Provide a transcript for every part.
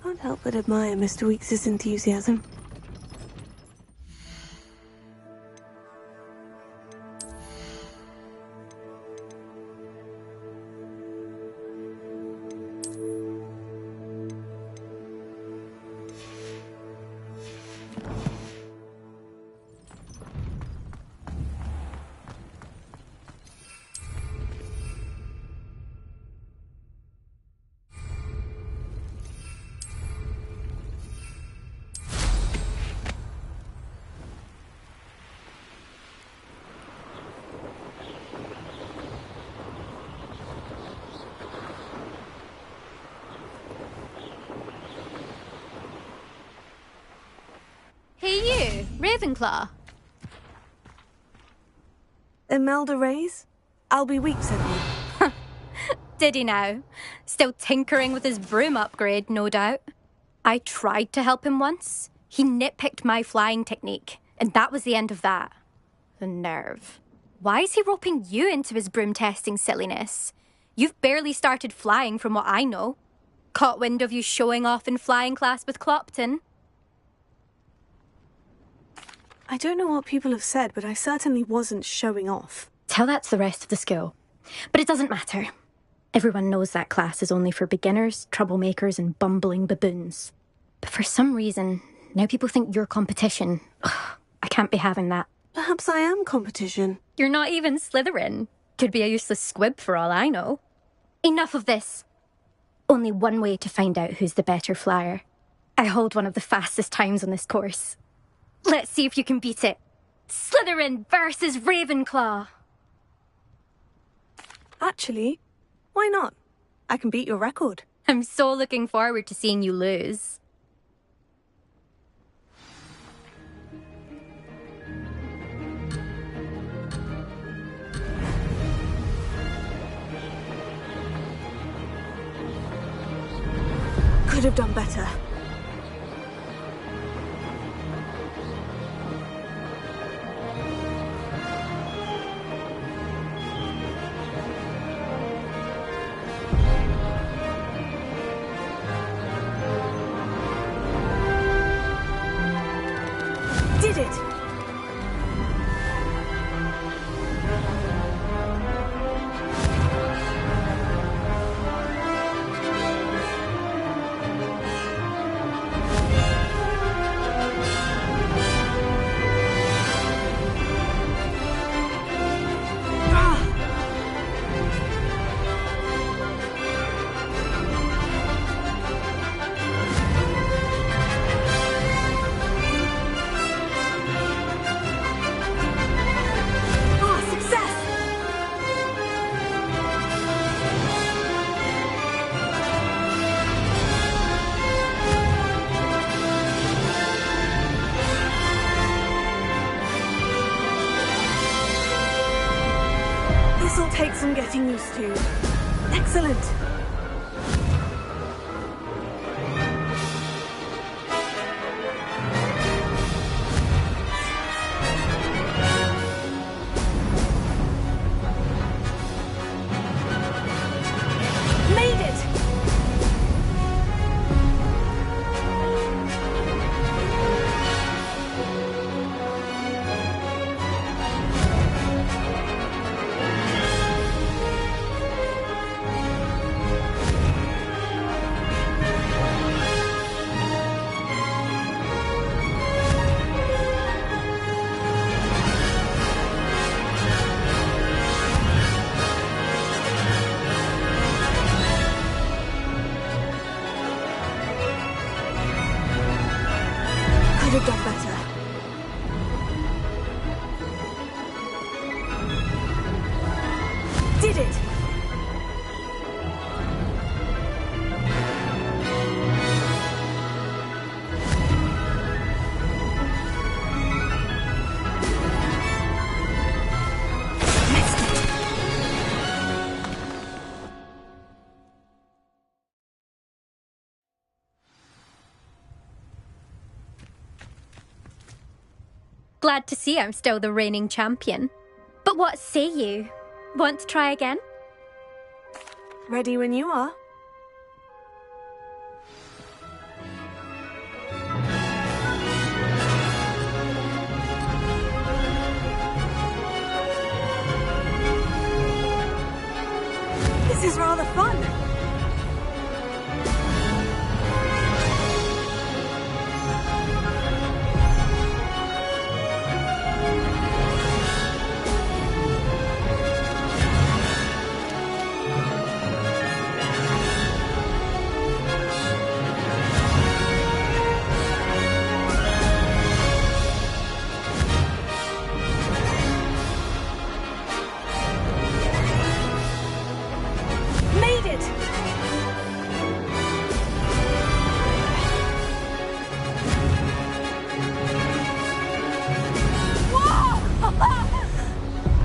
Can't help but admire Mr. Weeks' enthusiasm. Hey you, Ravenclaw. Imelda Reyes? Albie Weeks sent me. Did he now? Still tinkering with his broom upgrade, no doubt. I tried to help him once. He nitpicked my flying technique, and that was the end of that. The nerve. Why is he roping you into his broom testing silliness? You've barely started flying from what I know. Caught wind of you showing off in flying class with Clopton. I don't know what people have said, but I certainly wasn't showing off. Tell that to the rest of the school. But it doesn't matter. Everyone knows that class is only for beginners, troublemakers, and bumbling baboons. But for some reason, now people think you're competition. Ugh, I can't be having that. Perhaps I am competition. You're not even Slytherin. Could be a useless squib for all I know. Enough of this. Only one way to find out who's the better flyer. I hold one of the fastest times on this course. Let's see if you can beat it. Slytherin versus Ravenclaw. Actually, why not? I can beat your record. I'm so looking forward to seeing you lose. Could have done better. Did it! This'll take some getting used to. Excellent. Made it! Could have done better. Did it! Glad to see I'm still the reigning champion. But what say you? Want to try again? Ready when you are. This is rather fun.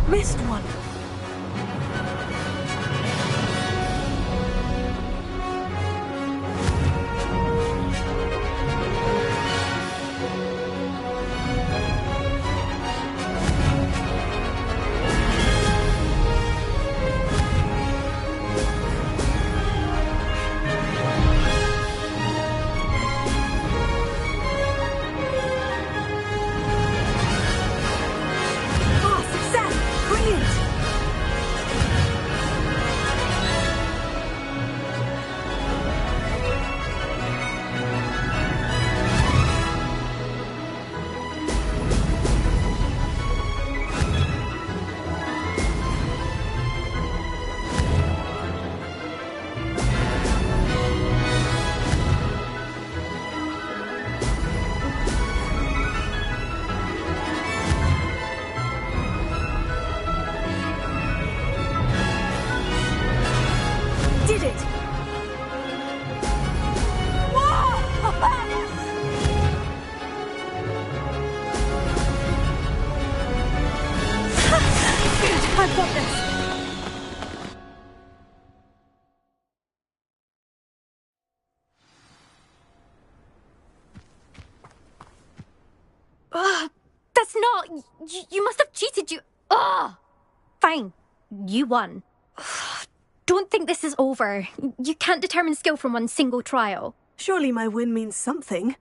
Missed one. I've got this. That's not... You must have cheated, you... Fine. You won. Don't think this is over. You can't determine skill from one single trial. Surely my win means something.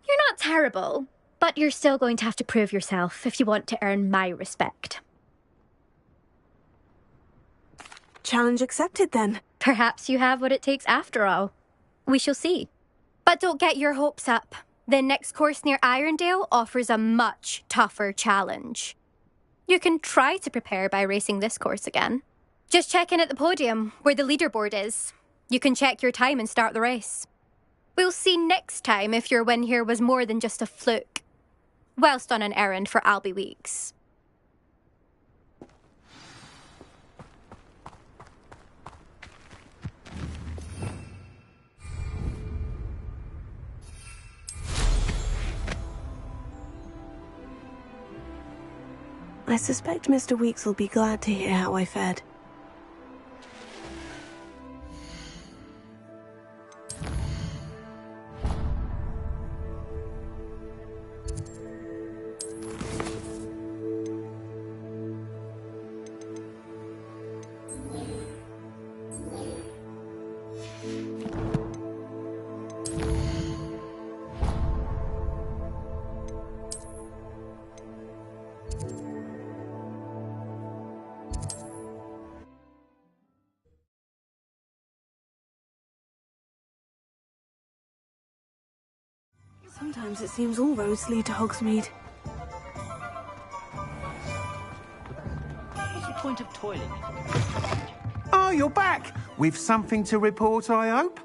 You're not terrible, but you're still going to have to prove yourself if you want to earn my respect. Challenge accepted, then. Perhaps you have what it takes after all. We shall see. But don't get your hopes up. The next course near Irondale offers a much tougher challenge. You can try to prepare by racing this course again. Just check in at the podium, where the leaderboard is. You can check your time and start the race. We'll see next time if your win here was more than just a fluke. Whilst on an errand for Albie Weeks. I suspect Mr. Weeks will be glad to hear how I fared. Sometimes it seems all roads lead to Hogsmeade. What's the point of toiling? Oh, you're back! With something to report, I hope?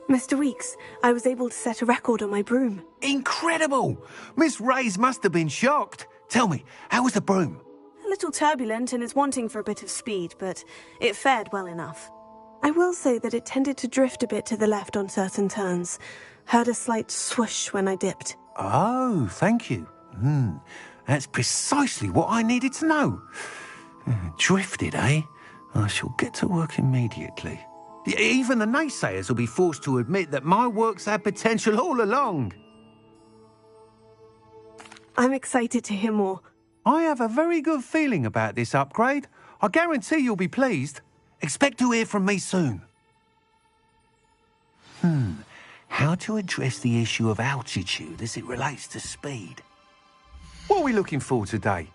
Mr. Weeks, I was able to set a record on my broom. Incredible! Miss Reyes must have been shocked. Tell me, how was the broom? A little turbulent and is wanting for a bit of speed, but it fared well enough. I will say that it tended to drift a bit to the left on certain turns. Heard a slight swoosh when I dipped. Oh, thank you. That's precisely what I needed to know. Drifted, eh? I shall get to work immediately. Even the naysayers will be forced to admit that my work's had potential all along. I'm excited to hear more. I have a very good feeling about this upgrade. I guarantee you'll be pleased. Expect to hear from me soon. How to address the issue of altitude as it relates to speed? What are we looking for today?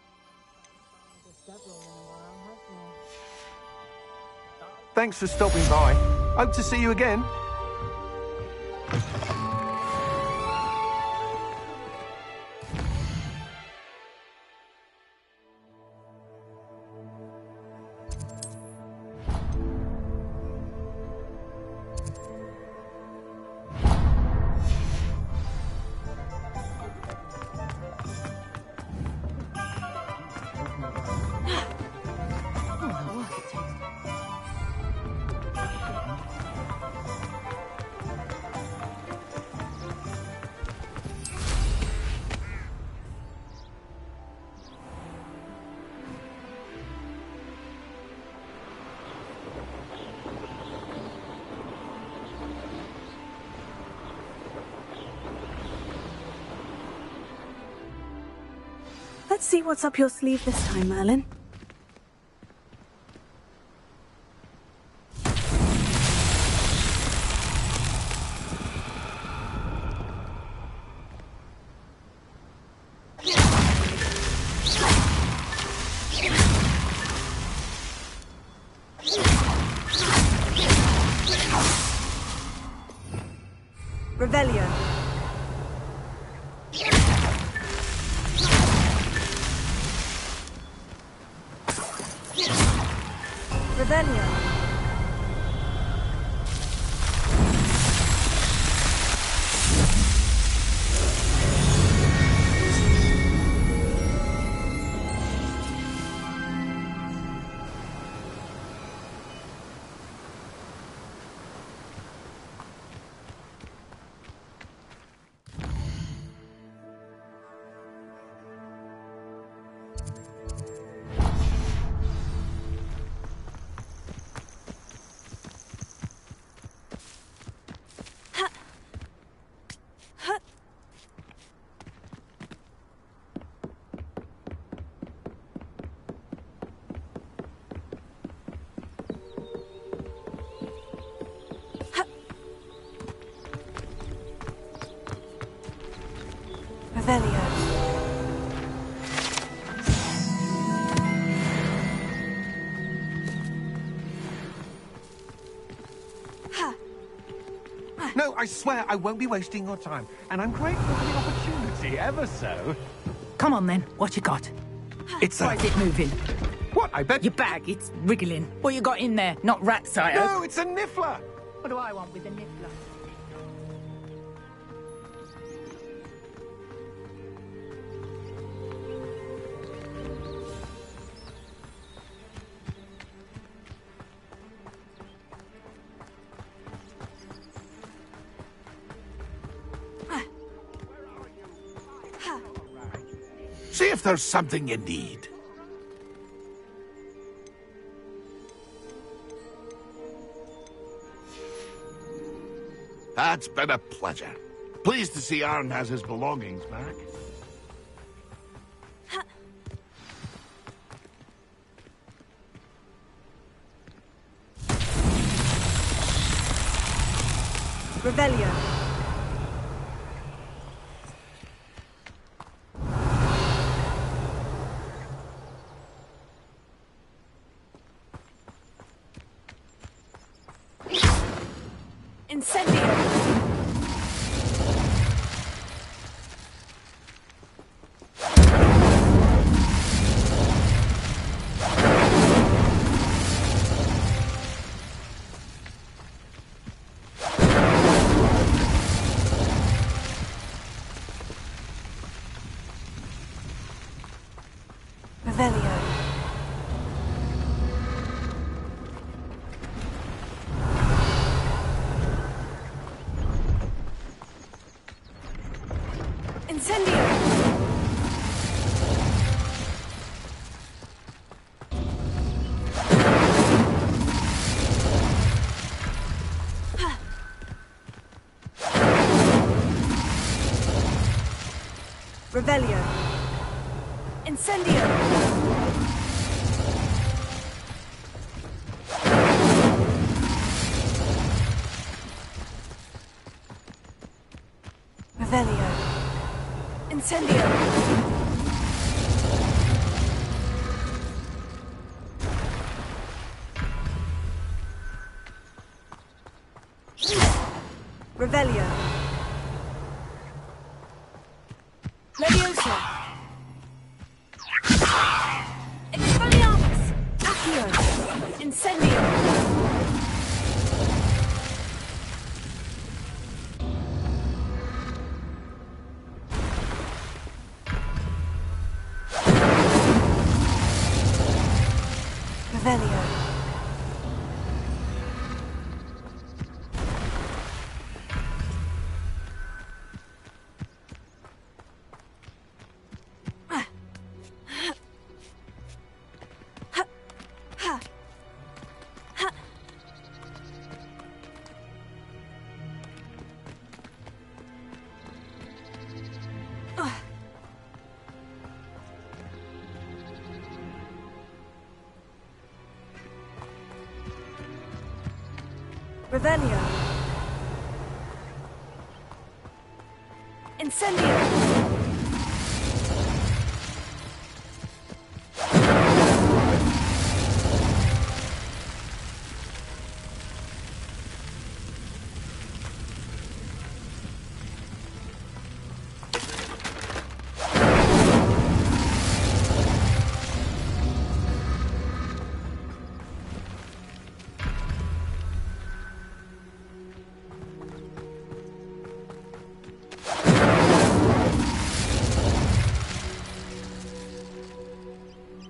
Thanks for stopping by. Hope to see you again. Let's see what's up your sleeve this time, Merlin. Revelio. Revelio. Revelio. No, I swear I won't be wasting your time. And I'm grateful for the opportunity, ever so. Come on, then. What you got? It's Why is it moving? What, I bet... Your bag, it's wriggling. What you got in there? Not rats, I hope. No, it's a niffler! What do I want with a niffler? See if there's something you need. That's been a pleasure. Pleased to see Aaron has his belongings back. Revelio. Incendio. Revelio. Incendio. Revelio. Incendio. Revelio. Incendio. Revelio. Leviosa. Expelliarmus. Accio. Incendio. Revelio. Revelio. Incendio.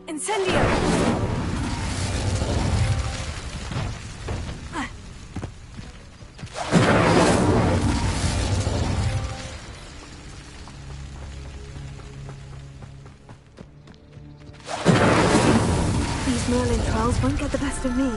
Incendio! These Merlin trolls won't get the best of me.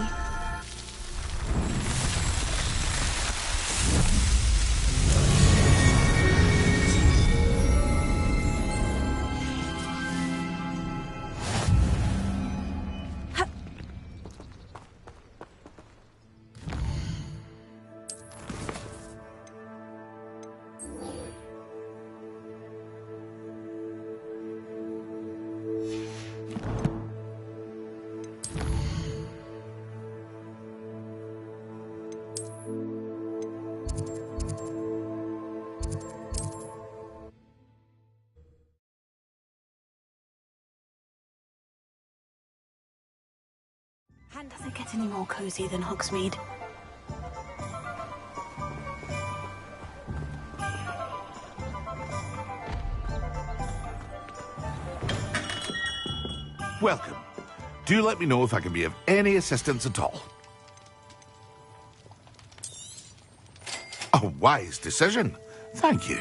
Does it get any more cozy than Hogsmeade? Welcome. Do let me know if I can be of any assistance at all. A wise decision. Thank you.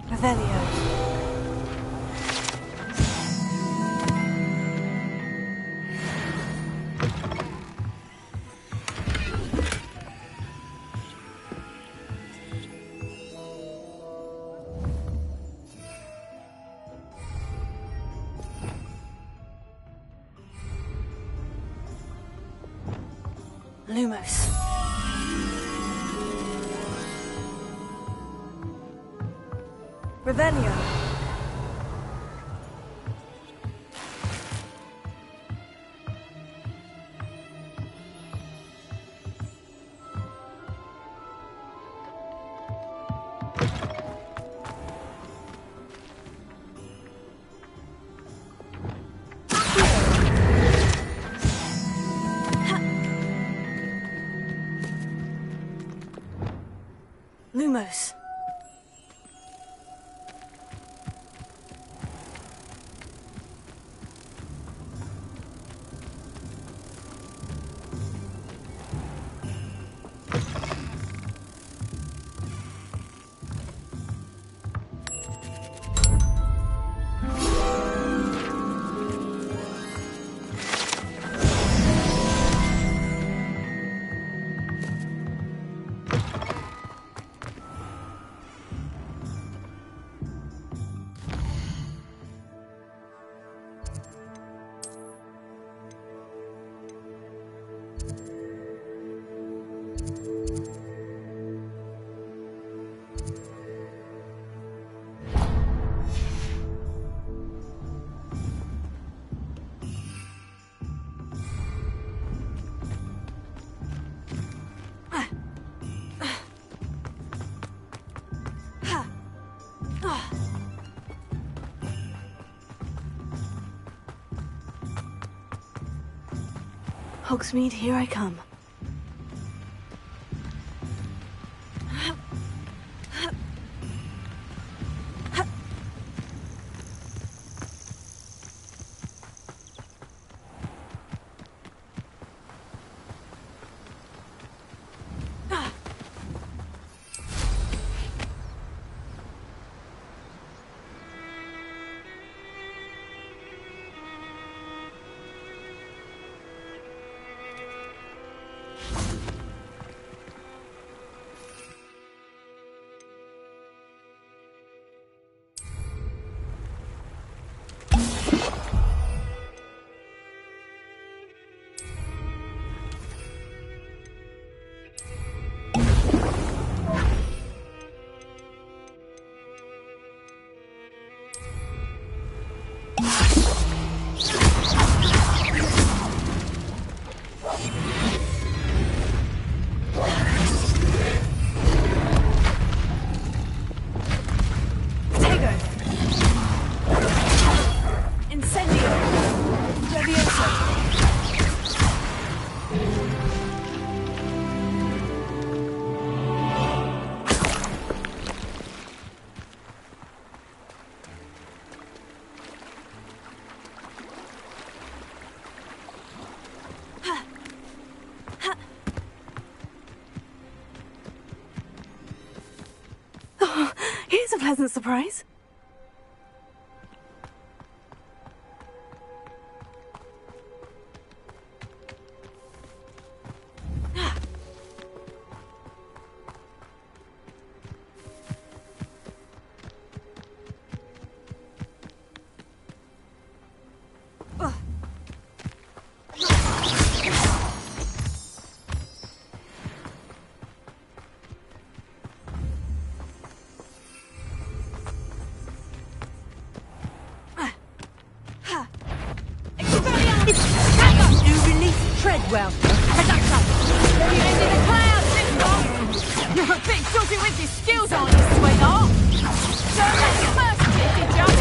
Revelio. Lumos. Revelio. Lumos. Hogsmeade, here I come. Here's a pleasant surprise. Well, you in the clouds, didn't you? You're a bit dodgy with your skills, aren't you, sweetheart? Don't let your first kid jump.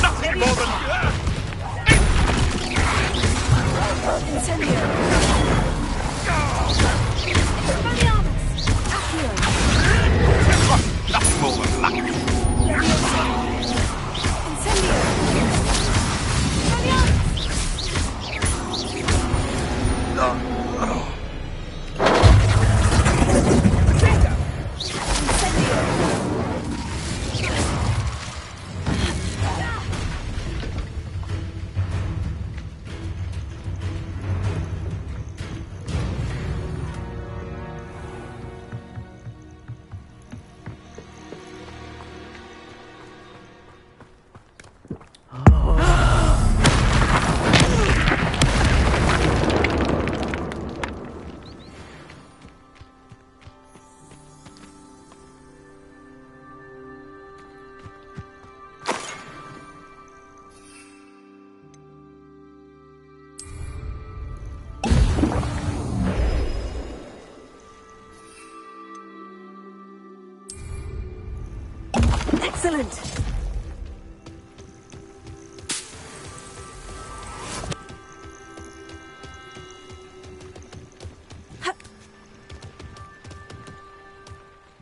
Nothing more than... Incendio. Nothing more than luck. Excellent.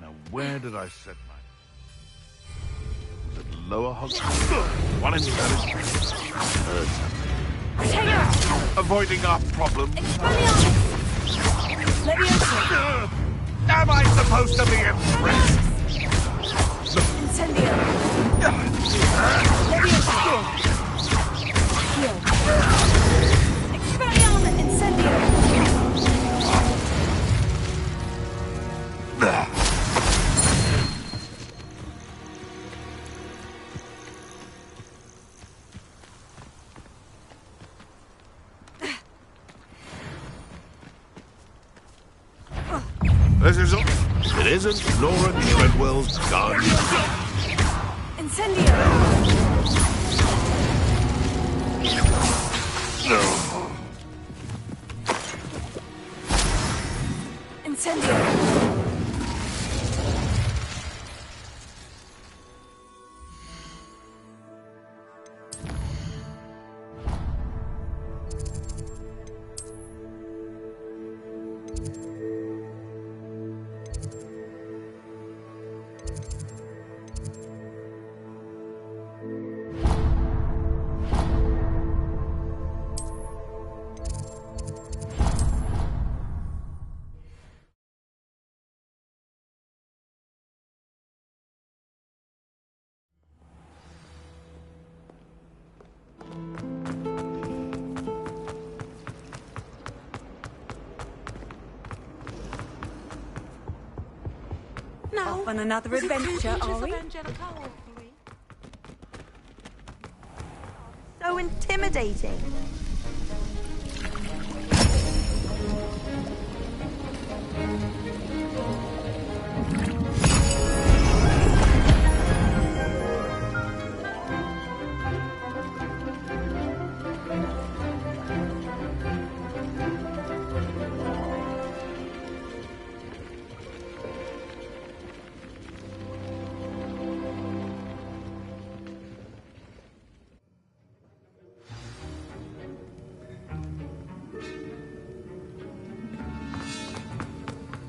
Now, where did I set my... Was it lower Hogwarts? One in heard something. Avoiding our problems. Am I supposed to be impressed? Incendio. Expelliarmus Incendio. This isn't. It isn't Laura Treadwell's gun. Incendio. Incendio. Now, Off on another adventure, are we? So intimidating.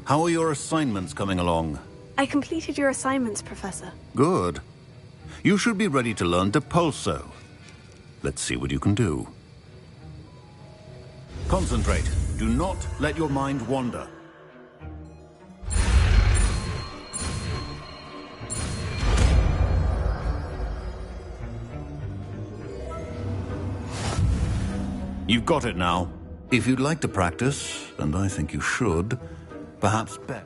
How are your assignments coming along? I completed your assignments, Professor. Good. You should be ready to learn Depulso. Let's see what you can do. Concentrate. Do not let your mind wander. You've got it now. If you'd like to practice, and I think you should, perhaps bet.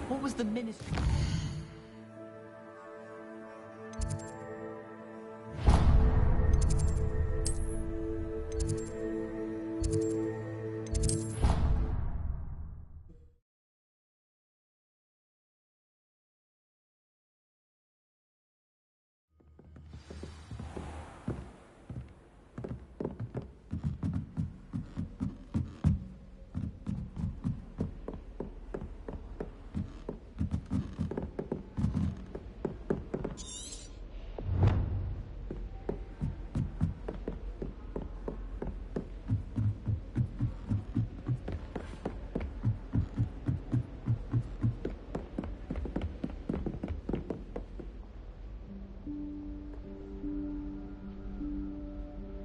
What was the ministry?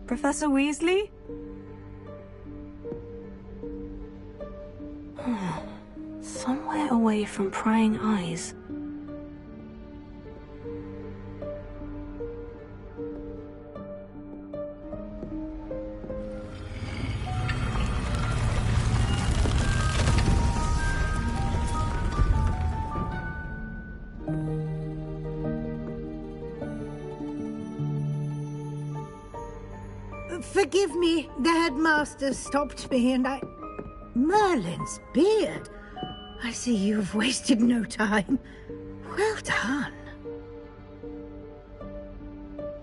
Professor Weasley? Somewhere away from prying eyes. Forgive me, the headmaster stopped me and I... Merlin's beard. I see you've wasted no time. Well done.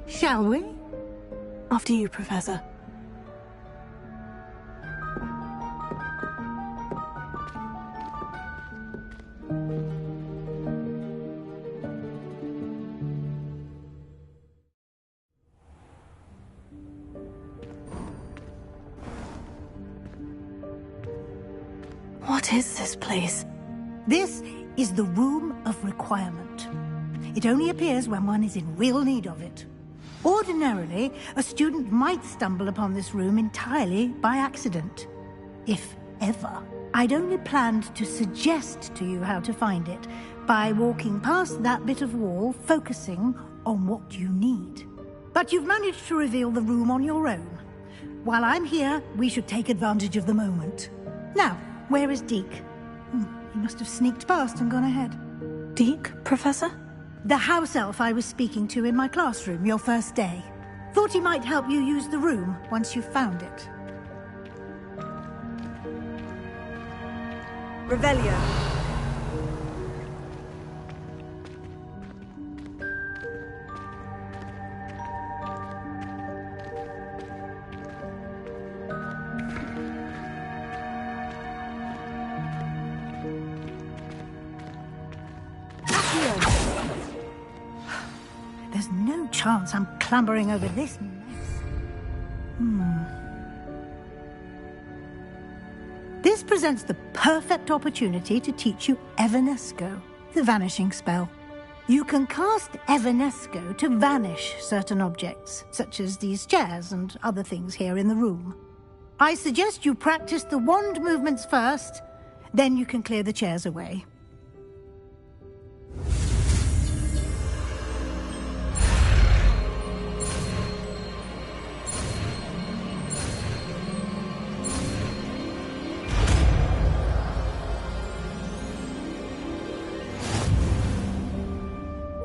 Shall we? After you, Professor. What is this place? This is the Room of Requirement. It only appears when one is in real need of it. Ordinarily, a student might stumble upon this room entirely by accident. If ever. I'd only planned to suggest to you how to find it by walking past that bit of wall, focusing on what you need. But you've managed to reveal the room on your own. While I'm here, we should take advantage of the moment. Now, where is Deke? He must have sneaked past and gone ahead. Deke, Professor? The house elf I was speaking to in my classroom your first day. Thought he might help you use the room once you've found it. Revelio. There's no chance I'm clambering over this mess. This presents the perfect opportunity to teach you Evanesco, the vanishing spell. You can cast Evanesco to vanish certain objects, such as these chairs and other things here in the room. I suggest you practice the wand movements first, then you can clear the chairs away.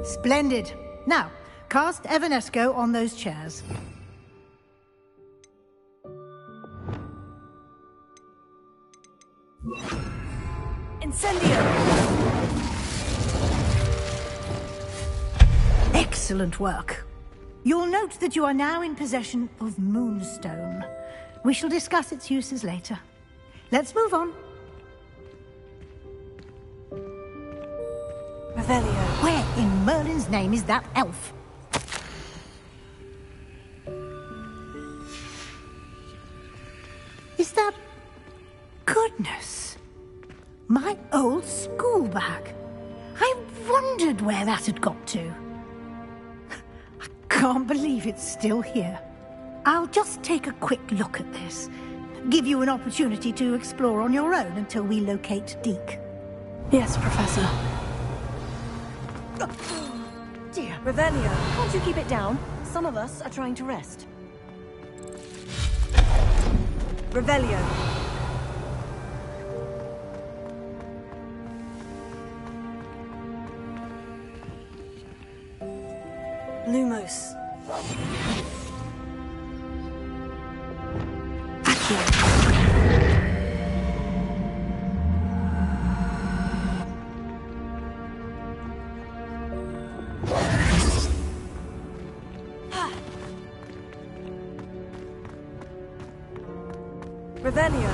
Splendid. Now, cast Evanesco on those chairs. Incendio! Excellent work. You'll note that you are now in possession of Moonstone. We shall discuss its uses later. Let's move on. Revelio. Where in Merlin's name is that elf? Is that... Goodness. My old school bag. I wondered where that had got to. I can't believe it's still here. I'll just take a quick look at this. Give you an opportunity to explore on your own until we locate Deke. Yes, Professor. Dear, Revelio. can't you keep it down? Some of us are trying to rest. Revelio. Lumos. Accio. Revelio.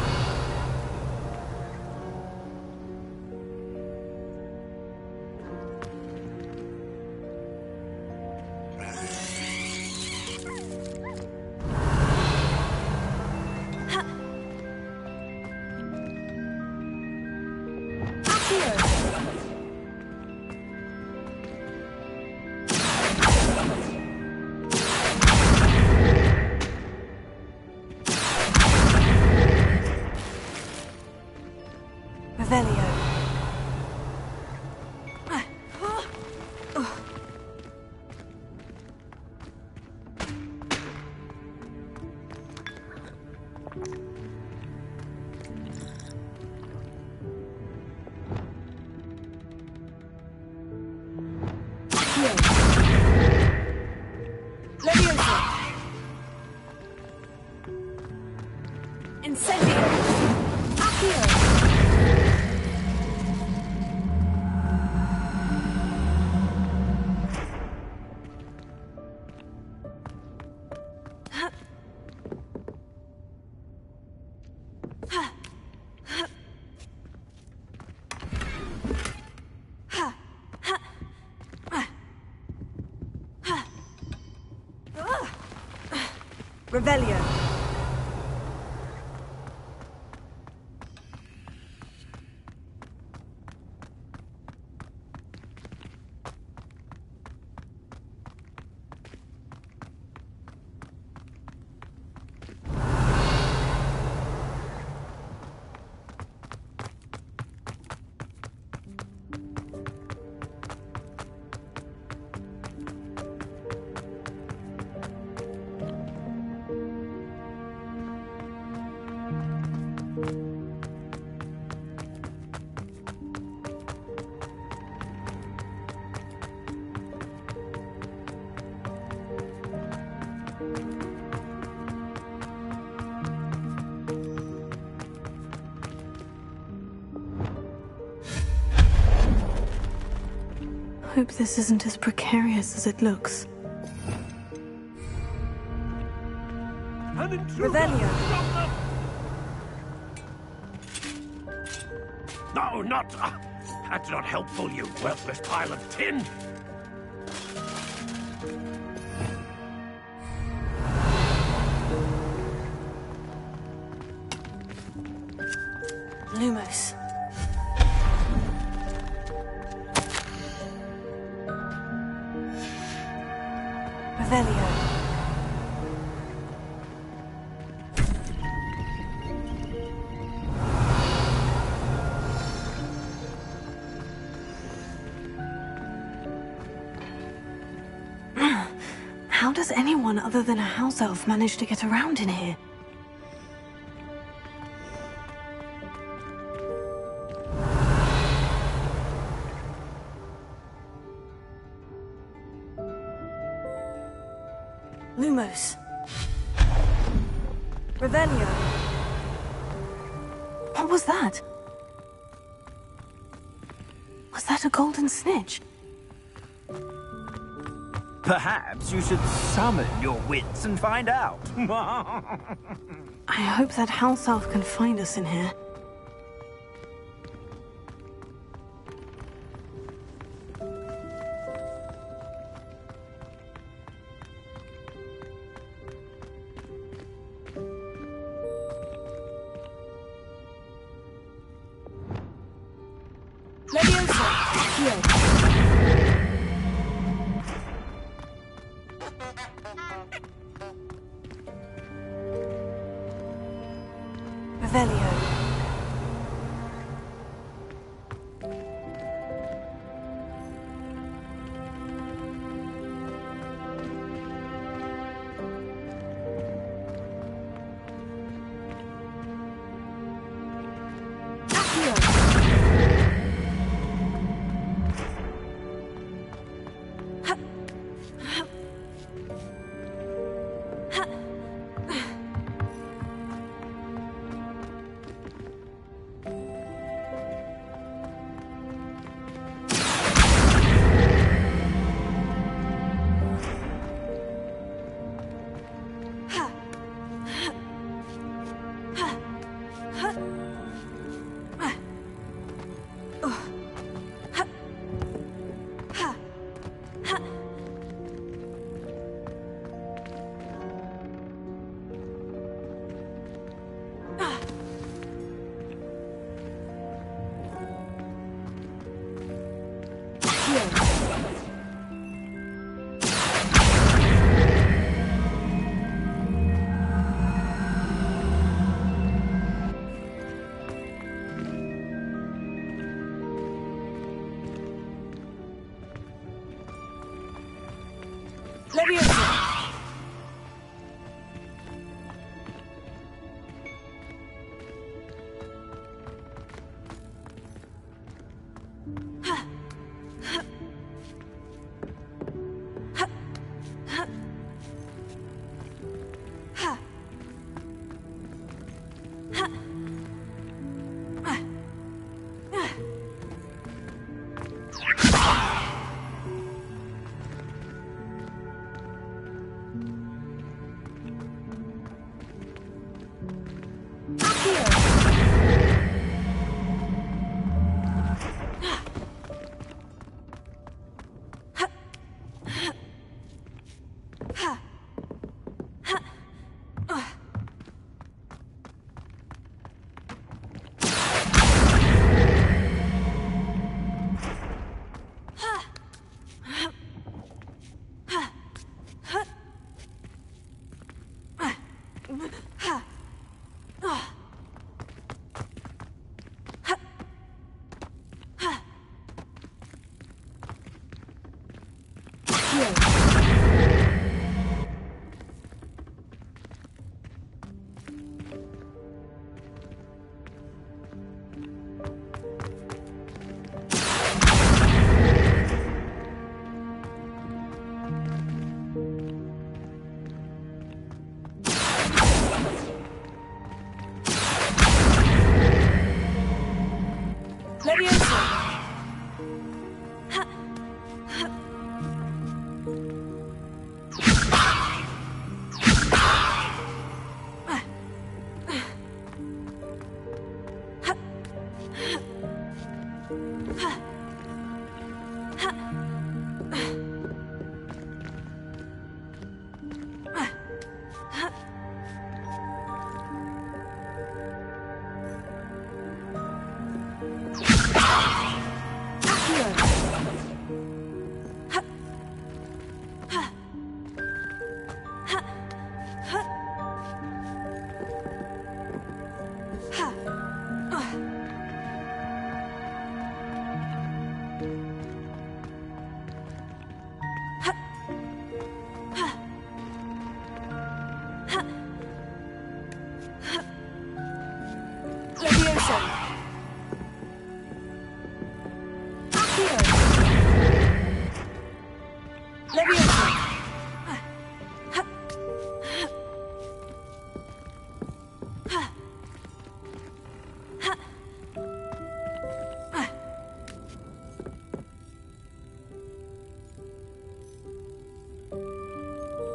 Revelio. Leviosa. Incendio. Accio. Revelio. Hope this isn't as precarious as it looks. Revelio. No, not... that's not helpful, you worthless pile of tin! Lumos. Revelio. How does anyone other than a house elf manage to get around in here? Lumos. Revelio. What was that? Was that a golden snitch? Perhaps you should summon your wits and find out. I hope that house elf can find us in here. Revelio.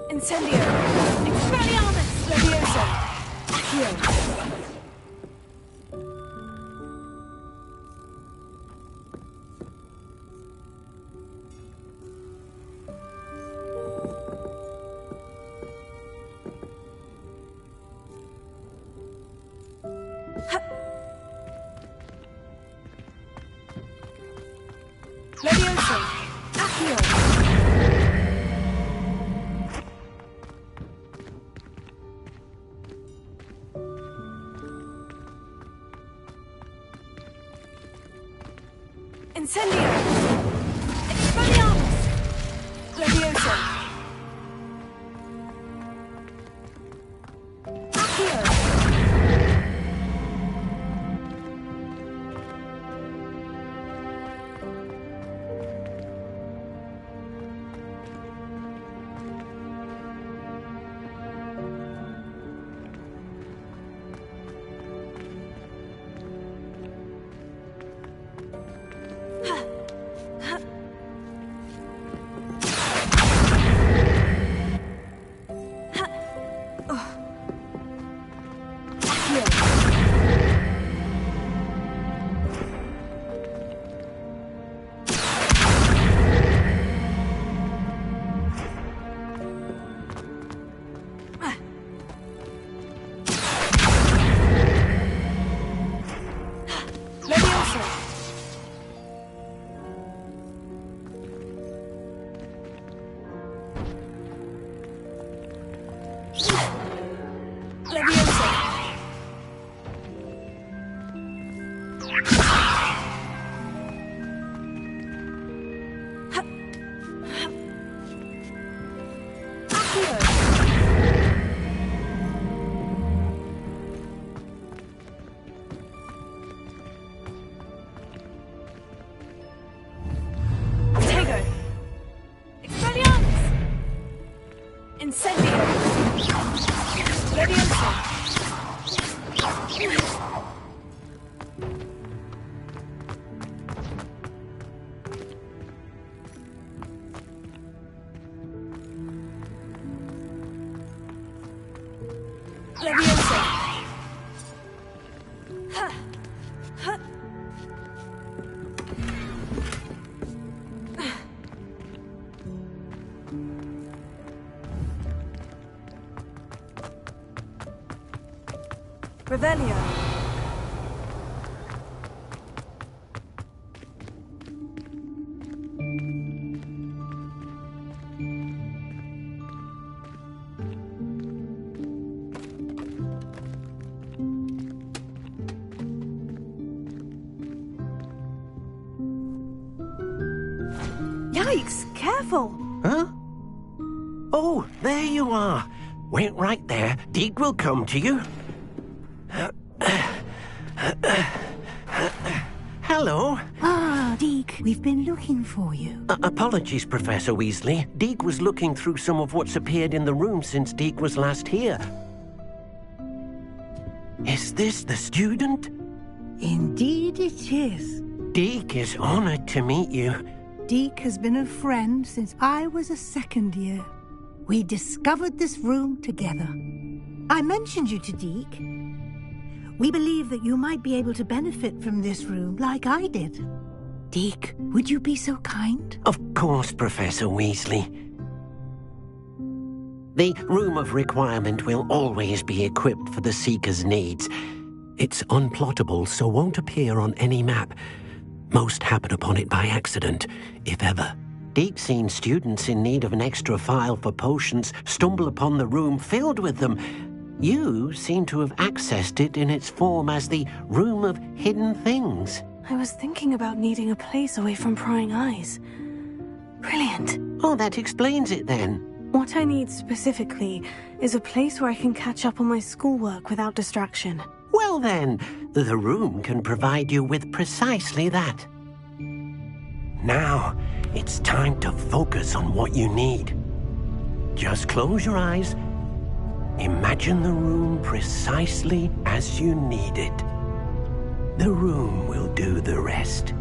Incendio! Expelliarmus! Leviosa! Accio! Leviosa! Accio! Incendio! Expelliarmus! Leviosa! Accio! Incendio! Leviosa! Leviosa! Ha! Ha! Revelio. Yikes! Careful! Huh? Oh, there you are. Wait right there. Deke will come to you. Hello. Ah, Deke, we've been looking for you. Apologies, Professor Weasley. Deke was looking through some of what's appeared in the room since Deke was last here. Is this the student? Indeed it is. Deke is honored to meet you. Deke has been a friend since I was a second year. We discovered this room together. I mentioned you to Deke. We believe that you might be able to benefit from this room like I did. Deke, would you be so kind? Of course, Professor Weasley. The Room of Requirement will always be equipped for the Seeker's needs. It's unplottable, so won't appear on any map. Most happen upon it by accident, if ever. Deke's seen students in need of an extra file for potions stumble upon the room filled with them. You seem to have accessed it in its form as the Room of Hidden Things. I was thinking about needing a place away from prying eyes. Brilliant. Oh, that explains it then. What I need specifically is a place where I can catch up on my schoolwork without distraction. Well then, the room can provide you with precisely that. Now, it's time to focus on what you need. Just close your eyes. Imagine the room precisely as you need it. The room will do the rest.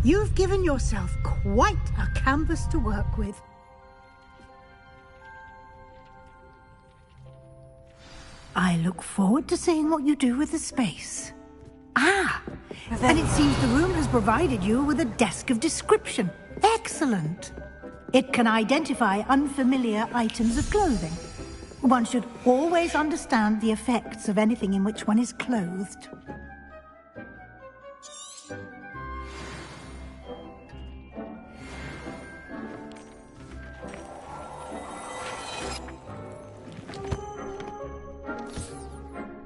You've given yourself quite a canvas to work with. I look forward to seeing what you do with the space. Ah, and it seems the room has provided you with a desk of description. Excellent. It can identify unfamiliar items of clothing. One should always understand the effects of anything in which one is clothed.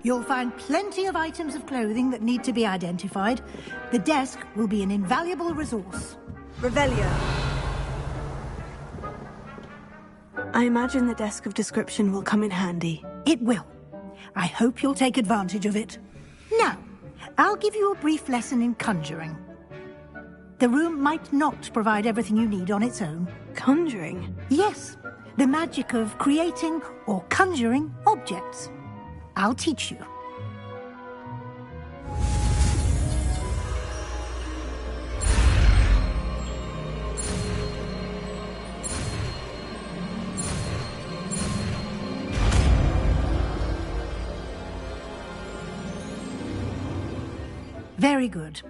You'll find plenty of items of clothing that need to be identified. The desk will be an invaluable resource. Revelio. I imagine the desk of description will come in handy. It will. I hope you'll take advantage of it. Now, I'll give you a brief lesson in conjuring. The room might not provide everything you need on its own. Conjuring? Yes, the magic of creating or conjuring objects. I'll teach you. Very good.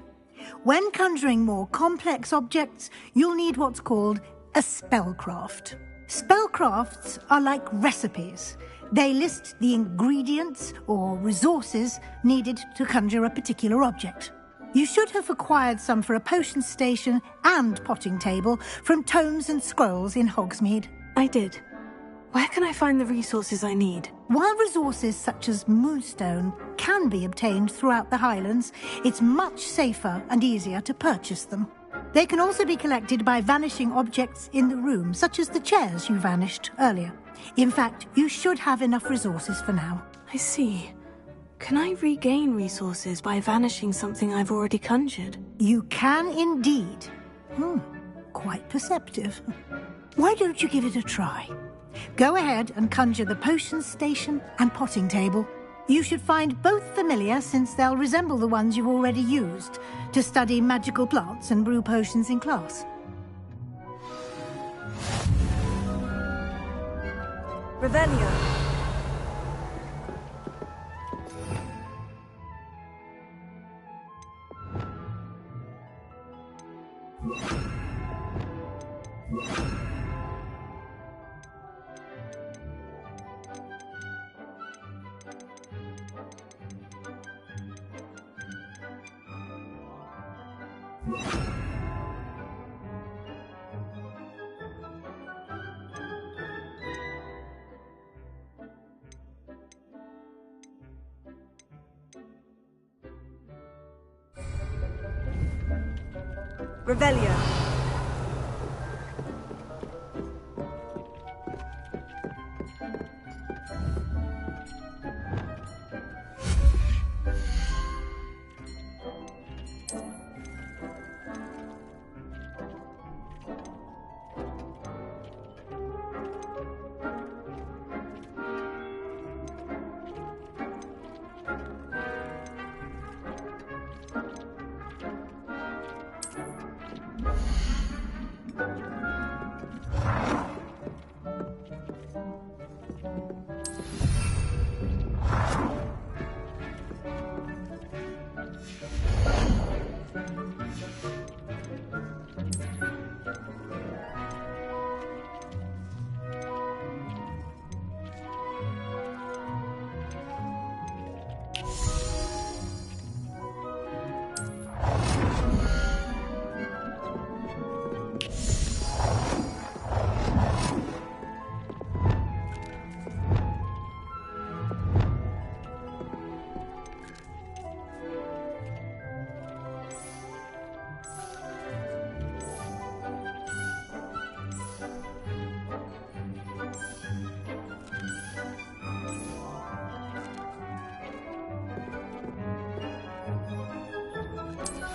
When conjuring more complex objects, you'll need what's called a spellcraft. Spellcrafts are like recipes. They list the ingredients or resources needed to conjure a particular object. You should have acquired some for a potion station and potting table from tomes and scrolls in Hogsmeade. I did. Where can I find the resources I need? While resources such as moonstone can be obtained throughout the Highlands, it's much safer and easier to purchase them. They can also be collected by vanishing objects in the room, such as the chairs you vanished earlier. In fact, you should have enough resources for now. I see. Can I regain resources by vanishing something I've already conjured? You can indeed. Quite perceptive. Why don't you give it a try? Go ahead and conjure the potion station and potting table. You should find both familiar, since they'll resemble the ones you've already used to study magical plants and brew potions in class. Revelio. Revelio.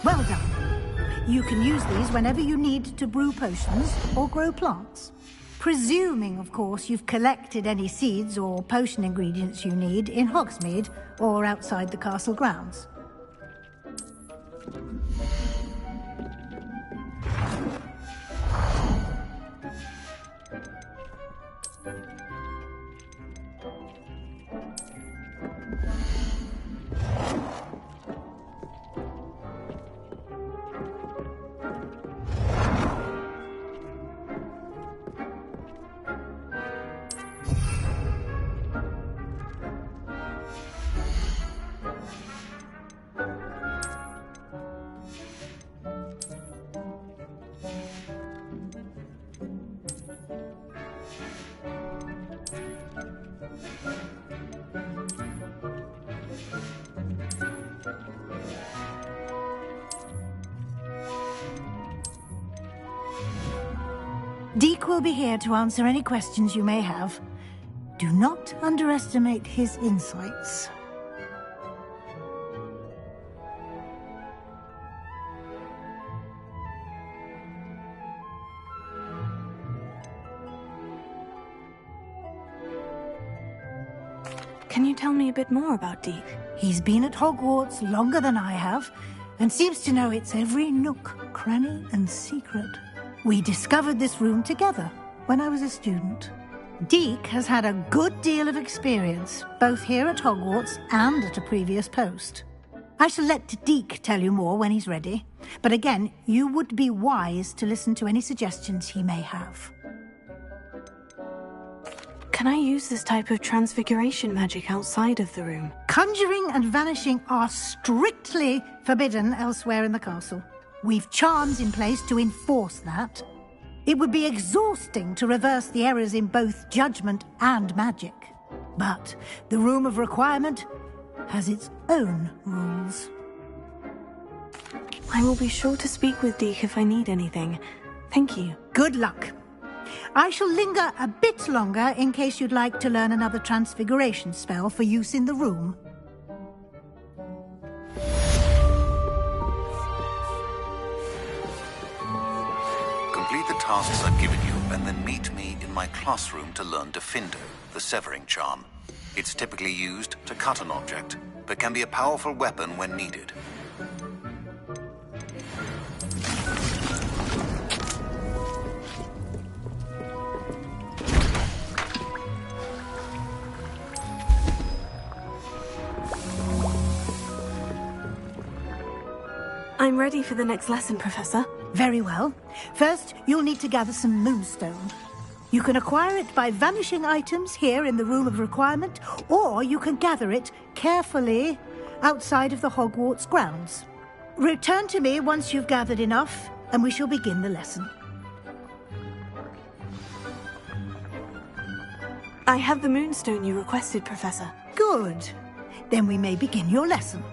Well done. You can use these whenever you need to brew potions or grow plants. Presuming, of course, you've collected any seeds or potion ingredients you need in Hogsmeade or outside the castle grounds. Deke will be here to answer any questions you may have. Do not underestimate his insights. Can you tell me a bit more about Deke? He's been at Hogwarts longer than I have, and seems to know its every nook, cranny, and secret. We discovered this room together when I was a student. Deke has had a good deal of experience, both here at Hogwarts and at a previous post. I shall let Deke tell you more when he's ready, but again, you would be wise to listen to any suggestions he may have. Can I use this type of transfiguration magic outside of the room? Conjuring and vanishing are strictly forbidden elsewhere in the castle. We've charms in place to enforce that. It would be exhausting to reverse the errors in both judgment and magic. But the Room of Requirement has its own rules. I will be sure to speak with Deke if I need anything. Thank you. Good luck. I shall linger a bit longer in case you'd like to learn another transfiguration spell for use in the room. Complete the tasks I've given you, and then meet me in my classroom to learn Defindo, the severing charm. It's typically used to cut an object, but can be a powerful weapon when needed. I'm ready for the next lesson, Professor. Very well. First, you'll need to gather some moonstone. You can acquire it by vanishing items here in the Room of Requirement, or you can gather it carefully outside of the Hogwarts grounds. Return to me once you've gathered enough, and we shall begin the lesson. I have the moonstone you requested, Professor. Good. Then we may begin your lesson.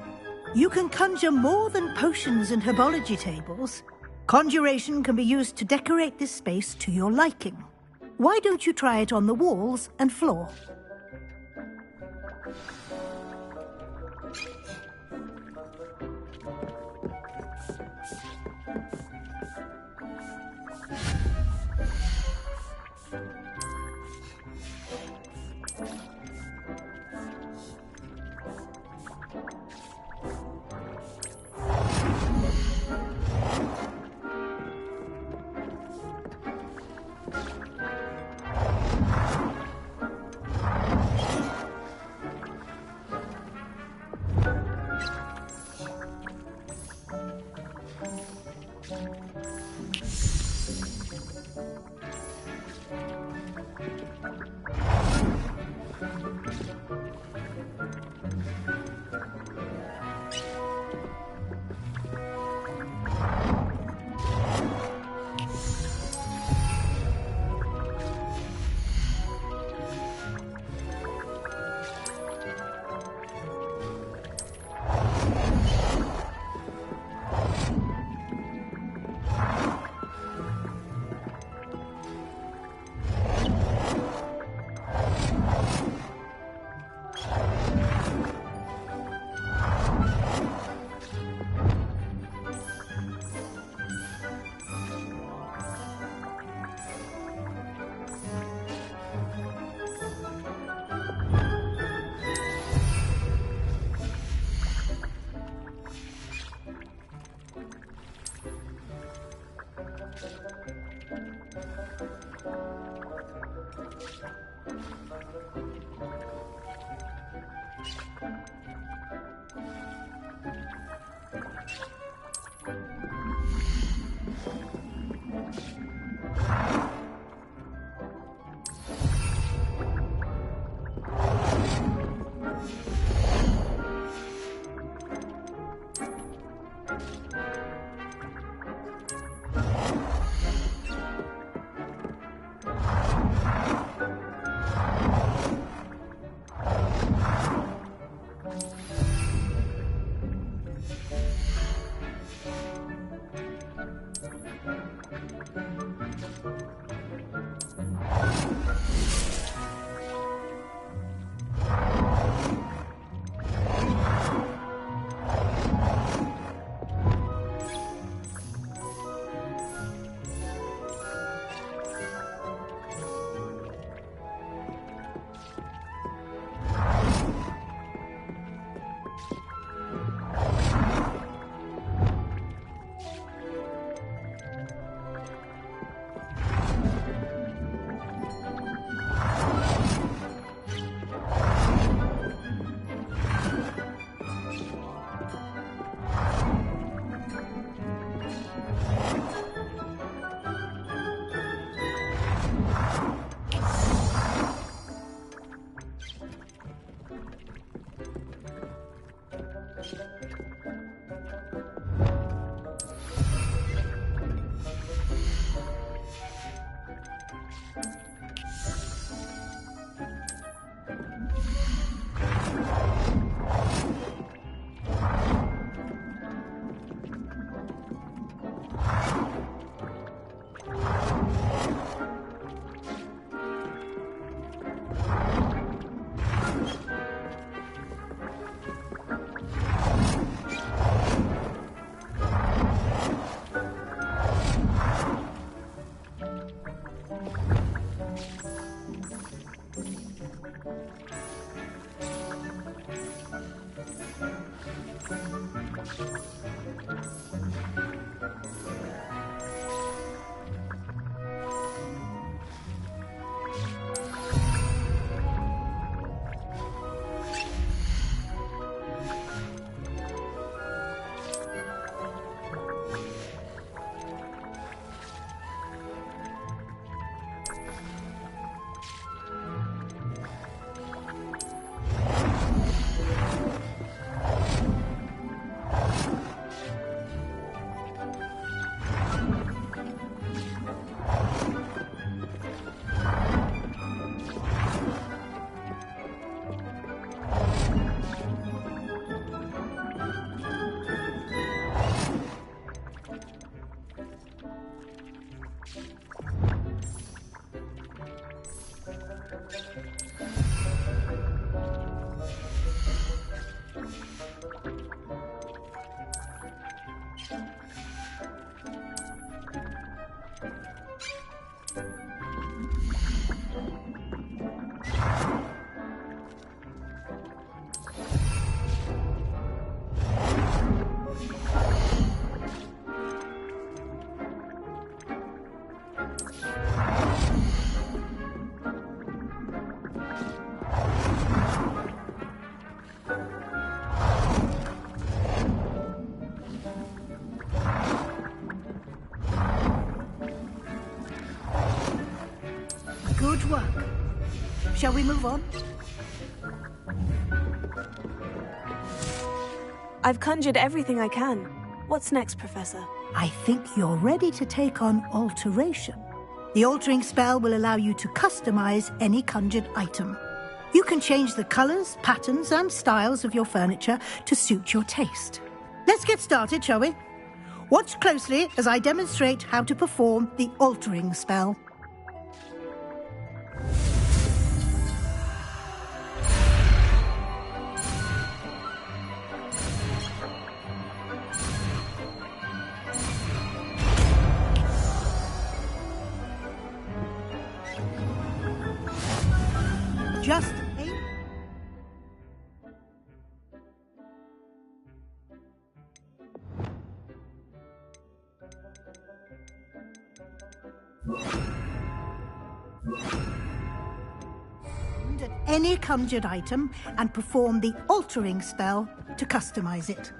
You can conjure more than potions and herbology tables. Conjuration can be used to decorate this space to your liking. Why don't you try it on the walls and floor? Good work. Shall we move on? I've conjured everything I can. What's next, Professor? I think you're ready to take on alteration. The altering spell will allow you to customize any conjured item. You can change the colors, patterns, and styles of your furniture to suit your taste. Let's get started, shall we? Watch closely as I demonstrate how to perform the altering spell. Just aim. At any conjured item and perform the altering spell to customize it.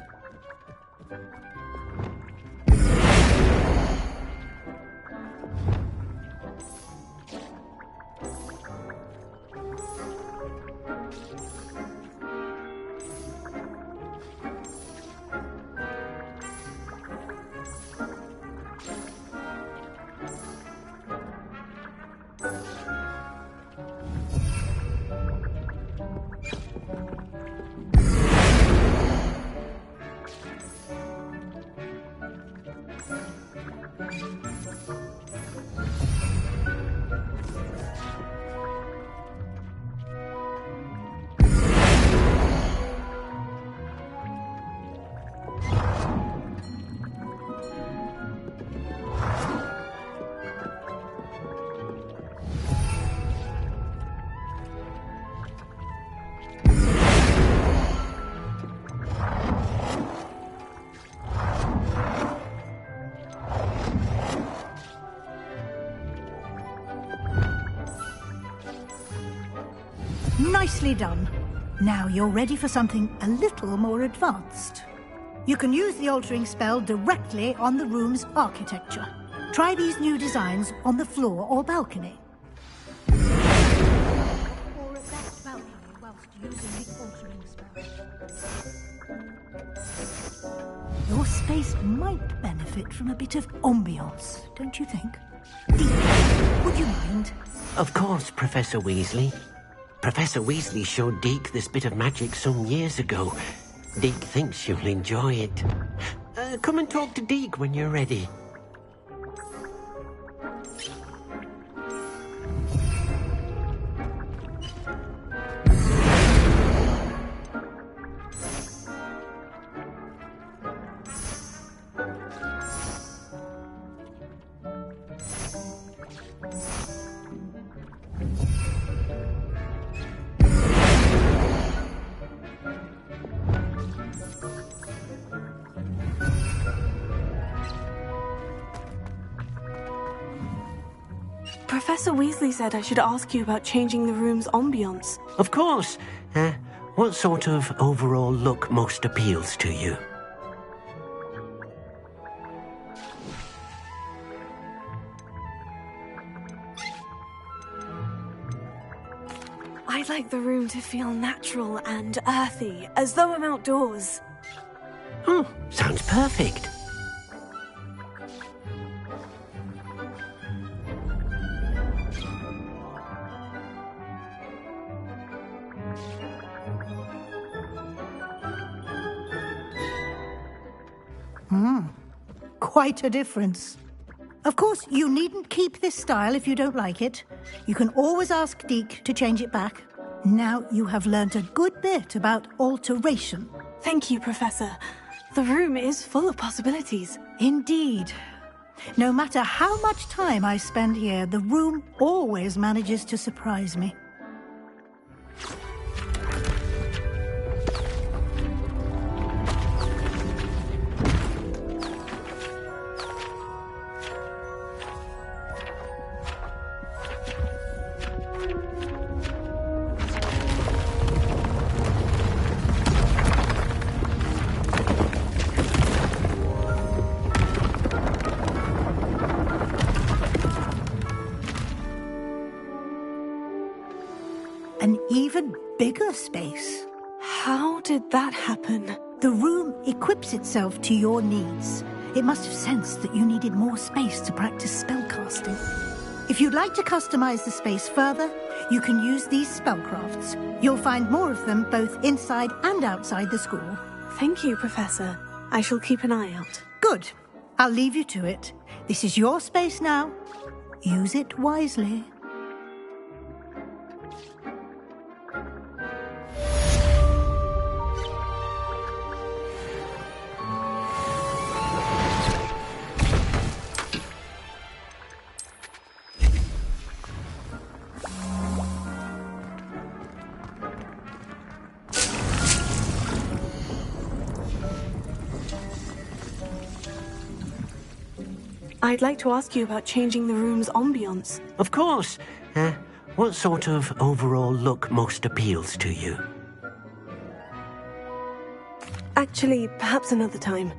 Nicely done. Now you're ready for something a little more advanced. You can use the altering spell directly on the room's architecture. Try these new designs on the floor or balcony. Or at that balcony whilst using the altering spell. Your space might benefit from a bit of ambiance, don't you think? Deke, would you mind? Of course, Professor Weasley. Professor Weasley showed Deke this bit of magic some years ago. Deke thinks you'll enjoy it. Come and talk to Deke when you're ready. Professor Weasley said I should ask you about changing the room's ambience. Of course. What sort of overall look most appeals to you? I'd like the room to feel natural and earthy, as though I'm outdoors. Oh, sounds perfect. Quite a difference. Of course, you needn't keep this style if you don't like it. You can always ask Deke to change it back. Now you have learnt a good bit about alteration. Thank you, Professor. The room is full of possibilities. Indeed. No matter how much time I spend here, the room always manages to surprise me. An even bigger space. How did that happen? The room equips itself to your needs. It must have sensed that you needed more space to practice spellcasting. If you'd like to customize the space further, you can use these spellcrafts. You'll find more of them both inside and outside the school. Thank you, Professor. I shall keep an eye out. Good. I'll leave you to it. This is your space now. Use it wisely. I'd like to ask you about changing the room's ambience. Of course. What sort of overall look most appeals to you? Actually, perhaps another time.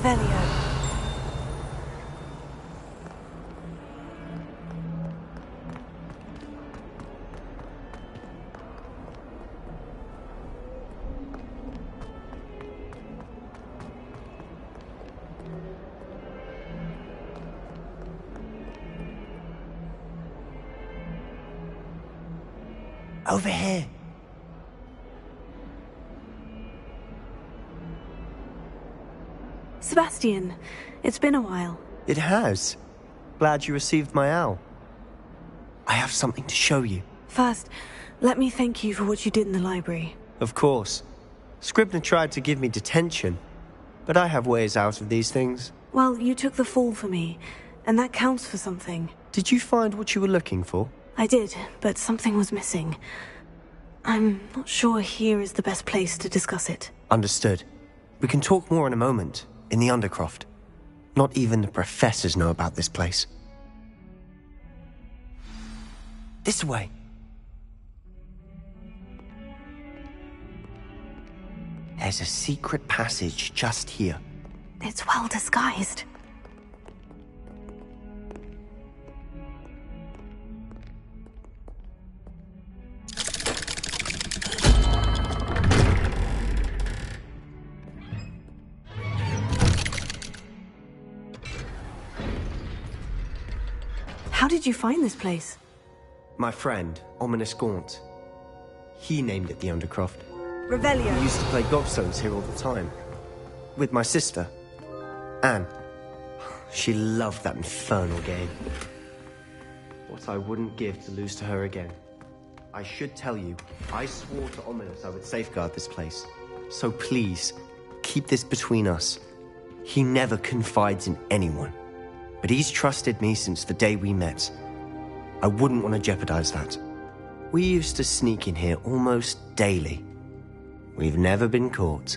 Revelio. Over here. Sebastian, it's been a while. It has. Glad you received my owl. I have something to show you. First, let me thank you for what you did in the library. Of course. Scribner tried to give me detention, but I have ways out of these things. Well, you took the fall for me, and that counts for something. Did you find what you were looking for? I did, but something was missing. I'm not sure here is the best place to discuss it. Understood. We can talk more in a moment, in the Undercroft. Not even the professors know about this place. This way. There's a secret passage just here. It's well disguised. How did you find this place? My friend, Ominous Gaunt. He named it the Undercroft. Revelio. We used to play gobstones here all the time. With my sister, Anne. She loved that infernal game. What I wouldn't give to lose to her again. I should tell you, I swore to Ominous I would safeguard this place. So please, keep this between us. He never confides in anyone. But he's trusted me since the day we met. I wouldn't want to jeopardize that. We used to sneak in here almost daily. We've never been caught.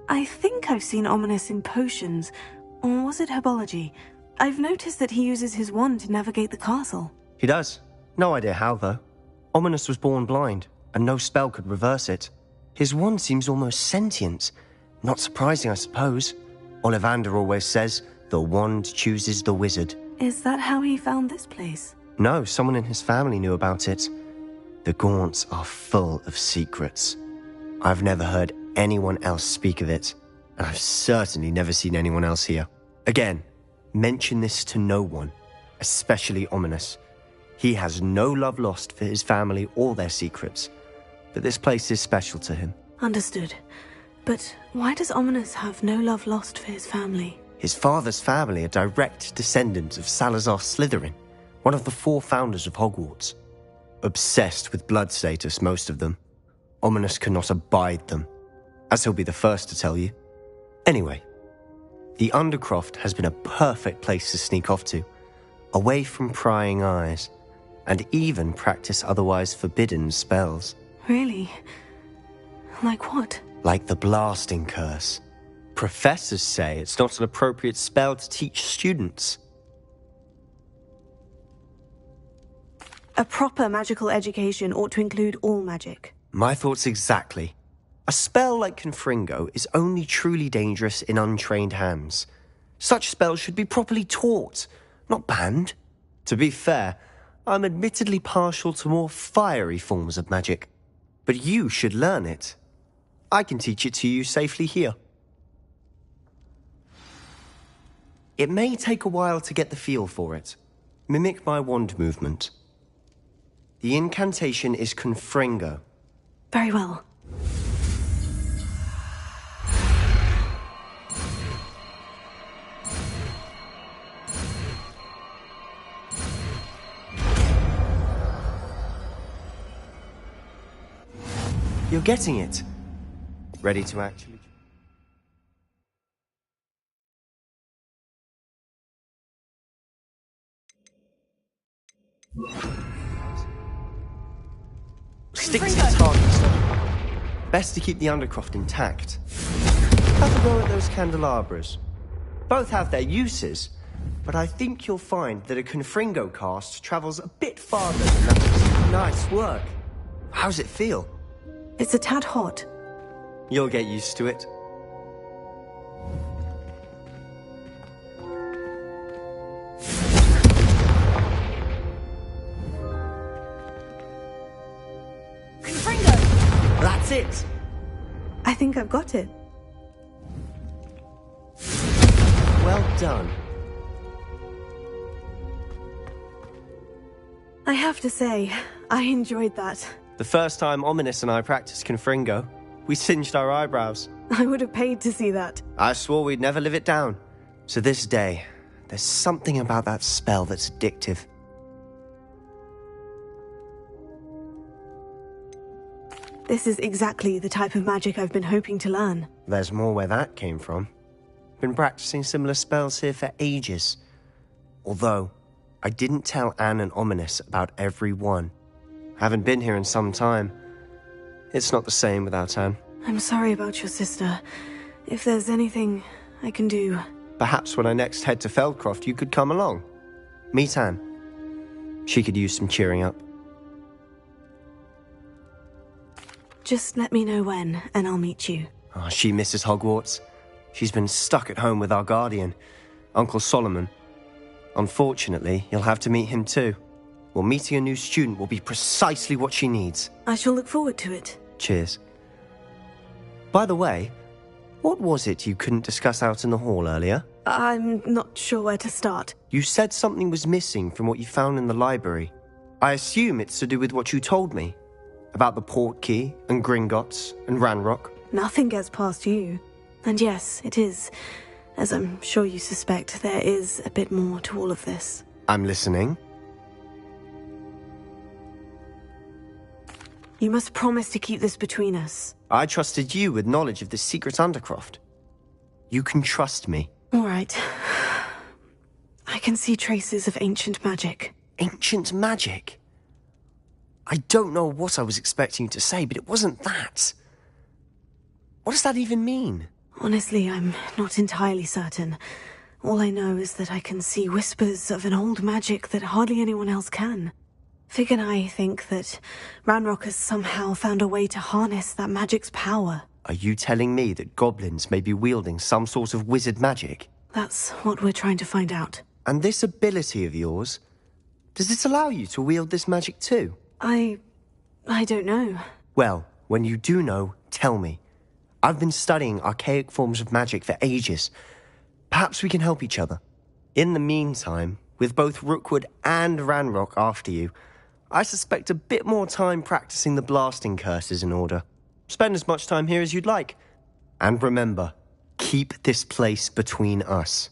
I think I've seen Ominous in potions. Or was it herbology? I've noticed that he uses his wand to navigate the castle. He does. No idea how, though. Ominous was born blind, and no spell could reverse it. His wand seems almost sentient. Not surprising, I suppose. Ollivander always says, the wand chooses the wizard. Is that how he found this place? No, someone in his family knew about it. The Gaunts are full of secrets. I've never heard anyone else speak of it, and I've certainly never seen anyone else here. Again, mention this to no one, especially Ominous. He has no love lost for his family or their secrets, but this place is special to him. Understood. But why does Ominous have no love lost for his family? His father's family are direct descendants of Salazar Slytherin, one of the 4 founders of Hogwarts. Obsessed with blood status, most of them. Ominous cannot abide them, as he'll be the first to tell you. Anyway, the Undercroft has been a perfect place to sneak off to, away from prying eyes, and even practice otherwise forbidden spells. Really? Like what? Like the blasting curse. Professors say it's not an appropriate spell to teach students. A proper magical education ought to include all magic. My thoughts exactly. A spell like Confringo is only truly dangerous in untrained hands. Such spells should be properly taught, not banned. To be fair, I'm admittedly partial to more fiery forms of magic. But you should learn it. I can teach it to you safely here. It may take a while to get the feel for it. Mimic my wand movement. The incantation is Confringo. Very well. You're getting it. Ready to actually... Stick to the target, sir. Best to keep the Undercroft intact. Have a go at those candelabras. Both have their uses, but I think you'll find that a Confringo cast travels a bit farther than that. Nice work. How's it feel? It's a tad hot. You'll get used to it. Confringo! That's it! I think I've got it. Well done. I have to say, I enjoyed that. The first time Ominous and I practiced Confringo, we singed our eyebrows. I would have paid to see that. I swore we'd never live it down. To this day, there's something about that spell that's addictive. This is exactly the type of magic I've been hoping to learn. There's more where that came from. Been practicing similar spells here for ages. Although, I didn't tell Anne and Ominous about every one. Haven't been here in some time. It's not the same without Anne. I'm sorry about your sister. If there's anything I can do... Perhaps when I next head to Feldcroft, you could come along. Meet Anne. She could use some cheering up. Just let me know when, and I'll meet you. Oh, she misses Hogwarts. She's been stuck at home with our guardian, Uncle Solomon. Unfortunately, you'll have to meet him too. Well, meeting a new student will be precisely what she needs. I shall look forward to it. Cheers. By the way, what was it you couldn't discuss out in the hall earlier? I'm not sure where to start. You said something was missing from what you found in the library. I assume it's to do with what you told me. About the port key, and Gringotts, and Ranrock. Nothing gets past you. And yes, it is. As I'm sure you suspect, there is a bit more to all of this. I'm listening. You must promise to keep this between us. I trusted you with knowledge of this secret Undercroft. You can trust me. All right. I can see traces of ancient magic. Ancient magic? I don't know what I was expecting you to say, but it wasn't that. What does that even mean? Honestly, I'm not entirely certain. All I know is that I can see whispers of an old magic that hardly anyone else can. Fig and I think that Ranrock has somehow found a way to harness that magic's power. Are you telling me that goblins may be wielding some sort of wizard magic? That's what we're trying to find out. And this ability of yours, does it allow you to wield this magic too? I don't know. Well, when you do know, tell me. I've been studying archaic forms of magic for ages. Perhaps we can help each other. In the meantime, with both Rookwood and Ranrock after you, I suspect a bit more time practicing the blasting curse is in order. Spend as much time here as you'd like. And remember, keep this place between us.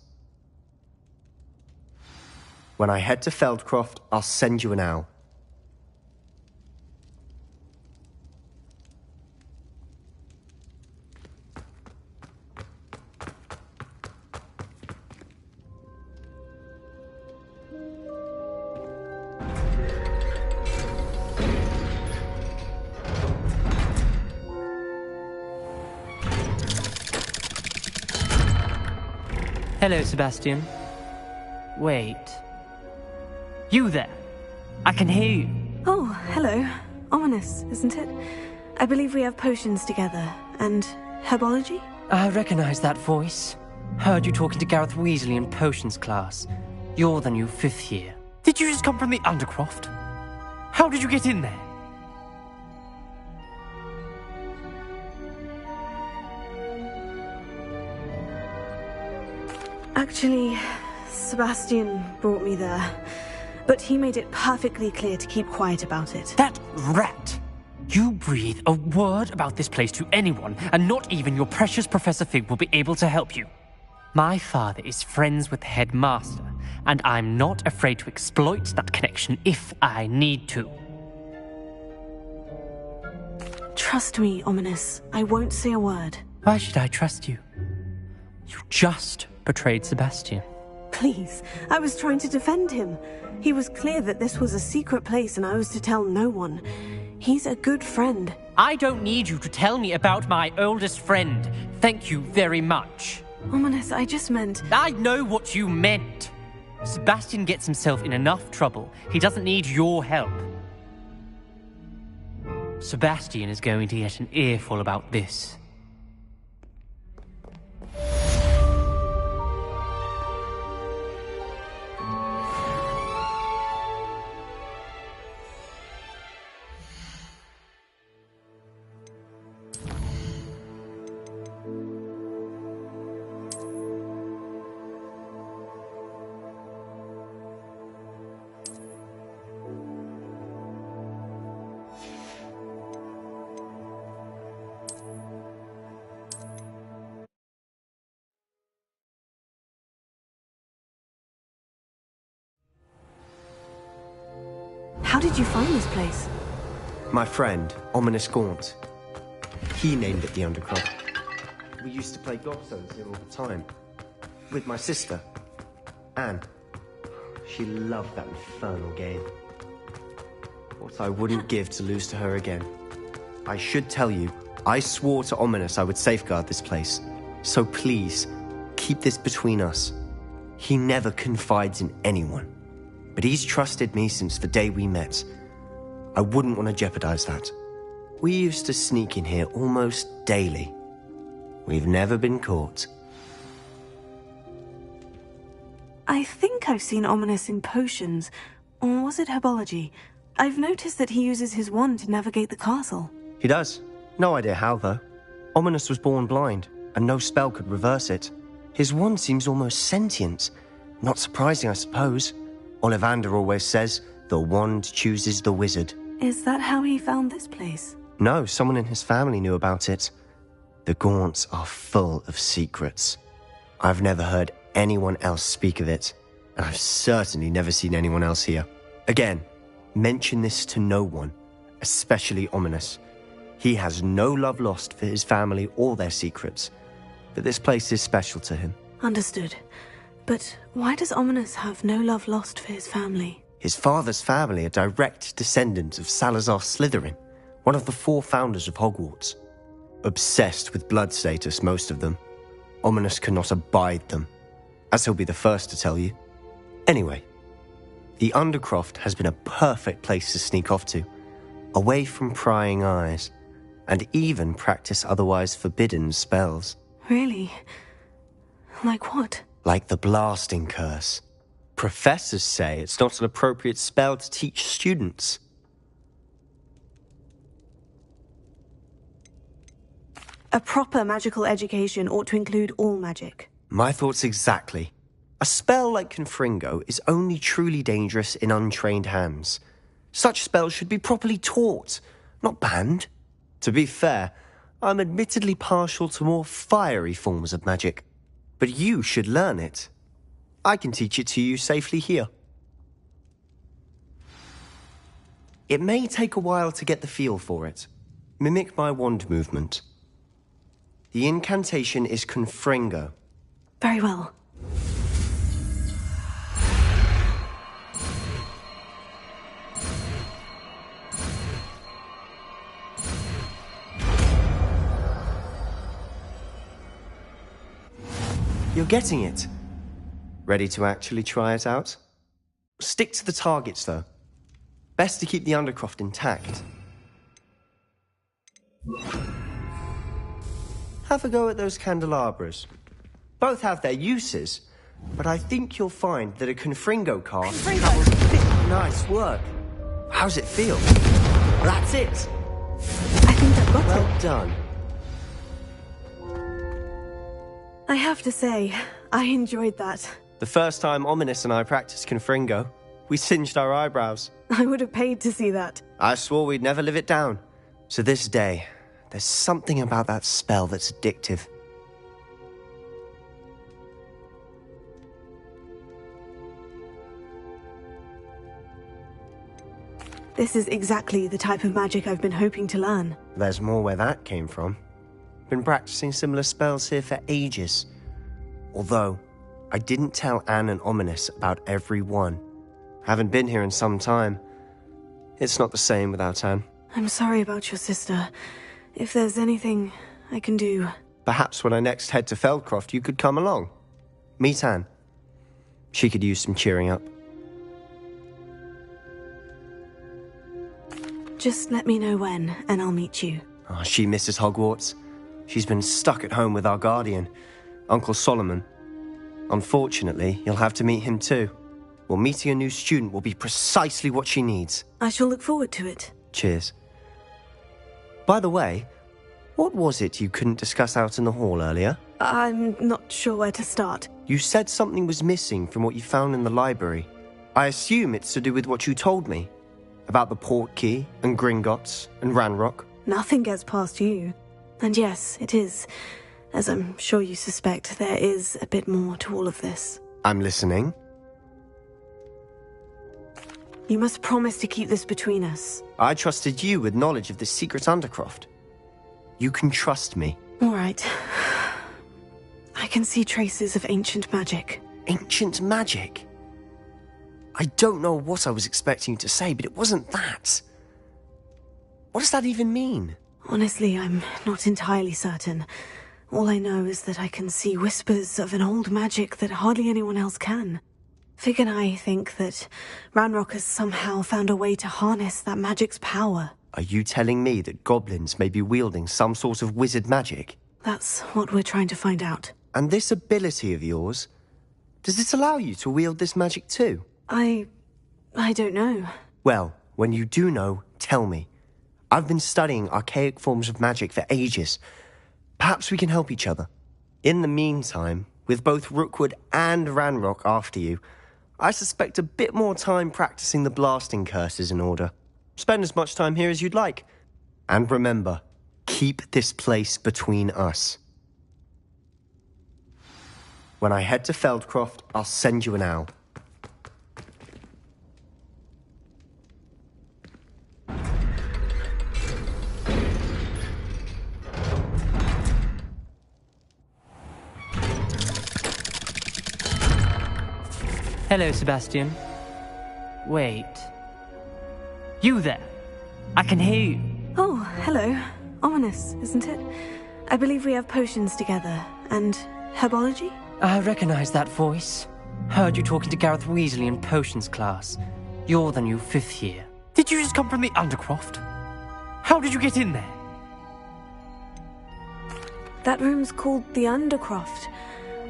When I head to Feldcroft, I'll send you an owl. Hello, Sebastian. Wait. You there? I can hear you. Oh, hello. Ominous, isn't it? I believe we have potions together. And herbology? I recognize that voice. Heard you talking to Gareth Weasley in potions class. You're the new 5th year. Did you just come from the Undercroft? How did you get in there? Actually, Sebastian brought me there. But he made it perfectly clear to keep quiet about it. That rat! You breathe a word about this place to anyone, and not even your precious Professor Fig will be able to help you. My father is friends with the headmaster, and I'm not afraid to exploit that connection if I need to. Trust me, Ominous. I won't say a word. Why should I trust you? You just betrayed Sebastian. Please, I was trying to defend him. He was clear that this was a secret place and I was to tell no one. He's a good friend. I don't need you to tell me about my oldest friend. Thank you very much. Ominous, I just meant... I know what you meant. Sebastian gets himself in enough trouble. He doesn't need your help. Sebastian is going to get an earful about this. did you find this place? My friend, Ominous Gaunt. He named it the Undercroft. We used to play gobstones here all the time. With my sister, Anne. She loved that infernal game. What I wouldn't give to lose to her again. I should tell you, I swore to Ominous I would safeguard this place. So please, keep this between us. He never confides in anyone. But he's trusted me since the day we met. I wouldn't want to jeopardize that. We used to sneak in here almost daily. We've never been caught. I think I've seen Ominous in potions. Or was it herbology? I've noticed that he uses his wand to navigate the castle. He does. No idea how, though. Ominous was born blind, and no spell could reverse it. His wand seems almost sentient. Not surprising, I suppose. Ollivander always says, the wand chooses the wizard. Is that how he found this place? No, someone in his family knew about it. The Gaunts are full of secrets. I've never heard anyone else speak of it, and I've certainly never seen anyone else here. Again, mention this to no one, especially Ominous. He has no love lost for his family or their secrets, but this place is special to him. Understood. But why does Ominous have no love lost for his family? His father's family are direct descendants of Salazar Slytherin, one of the 4 founders of Hogwarts. Obsessed with blood status, most of them. Ominous cannot abide them, as he'll be the first to tell you. Anyway, the Undercroft has been a perfect place to sneak off to, away from prying eyes, and even practice otherwise forbidden spells. Really? Like what? Like the blasting curse. Professors say it's not an appropriate spell to teach students. A proper magical education ought to include all magic. My thoughts exactly. A spell like Confringo is only truly dangerous in untrained hands. Such spells should be properly taught, not banned. To be fair, I'm admittedly partial to more fiery forms of magic. But you should learn it. I can teach it to you safely here. It may take a while to get the feel for it. Mimic my wand movement. The incantation is Confringo. Very well. You're getting it. Ready to actually try it out? Stick to the targets, though. Best to keep the Undercroft intact. Have a go at those candelabras. Both have their uses, but I think you'll find that a Confringo card... Confringo! Nice work. How's it feel? That's it! I think I've got it. Well done. I have to say, I enjoyed that. The first time Ominous and I practiced Confringo, we singed our eyebrows. I would have paid to see that. I swore we'd never live it down. To this day, there's something about that spell that's addictive. This is exactly the type of magic I've been hoping to learn. There's more where that came from. Been practicing similar spells here for ages. Although, I didn't tell Anne and Ominous about every one. Haven't been here in some time. It's not the same without Anne. I'm sorry about your sister. If there's anything I can do... Perhaps when I next head to Feldcroft, you could come along. Meet Anne. She could use some cheering up. Just let me know when, and I'll meet you. Oh, she misses Hogwarts. She's been stuck at home with our guardian, Uncle Solomon. Unfortunately, you'll have to meet him too. Well, meeting a new student will be precisely what she needs. I shall look forward to it. Cheers. By the way, what was it you couldn't discuss out in the hall earlier? I'm not sure where to start. You said something was missing from what you found in the library. I assume it's to do with what you told me. About the Portkey, and Gringotts, and Ranrock. Nothing gets past you. And yes, it is. As I'm sure you suspect, there is a bit more to all of this. I'm listening. You must promise to keep this between us. I trusted you with knowledge of this secret undercroft. You can trust me. All right. I can see traces of ancient magic. Ancient magic? I don't know what I was expecting you to say, but it wasn't that. What does that even mean? Honestly, I'm not entirely certain. All I know is that I can see whispers of an old magic that hardly anyone else can. Fig and I think that Ranrock has somehow found a way to harness that magic's power. Are you telling me that goblins may be wielding some sort of wizard magic? That's what we're trying to find out. And this ability of yours, does it allow you to wield this magic too? I don't know. Well, when you do know, tell me. I've been studying archaic forms of magic for ages. Perhaps we can help each other. In the meantime, with both Rookwood and Ranrock after you, I suspect a bit more time practicing the blasting curse is in order. Spend as much time here as you'd like. And remember, keep this place between us. When I head to Feldcroft, I'll send you an owl. Hello, Sebastian. Wait. You there? I can hear you. Oh, hello. Ominous, isn't it? I believe we have potions together. And herbology? I recognize that voice. Heard you talking to Gareth Weasley in potions class. You're the new 5th year. Did you just come from the Undercroft? How did you get in there? That room's called the Undercroft.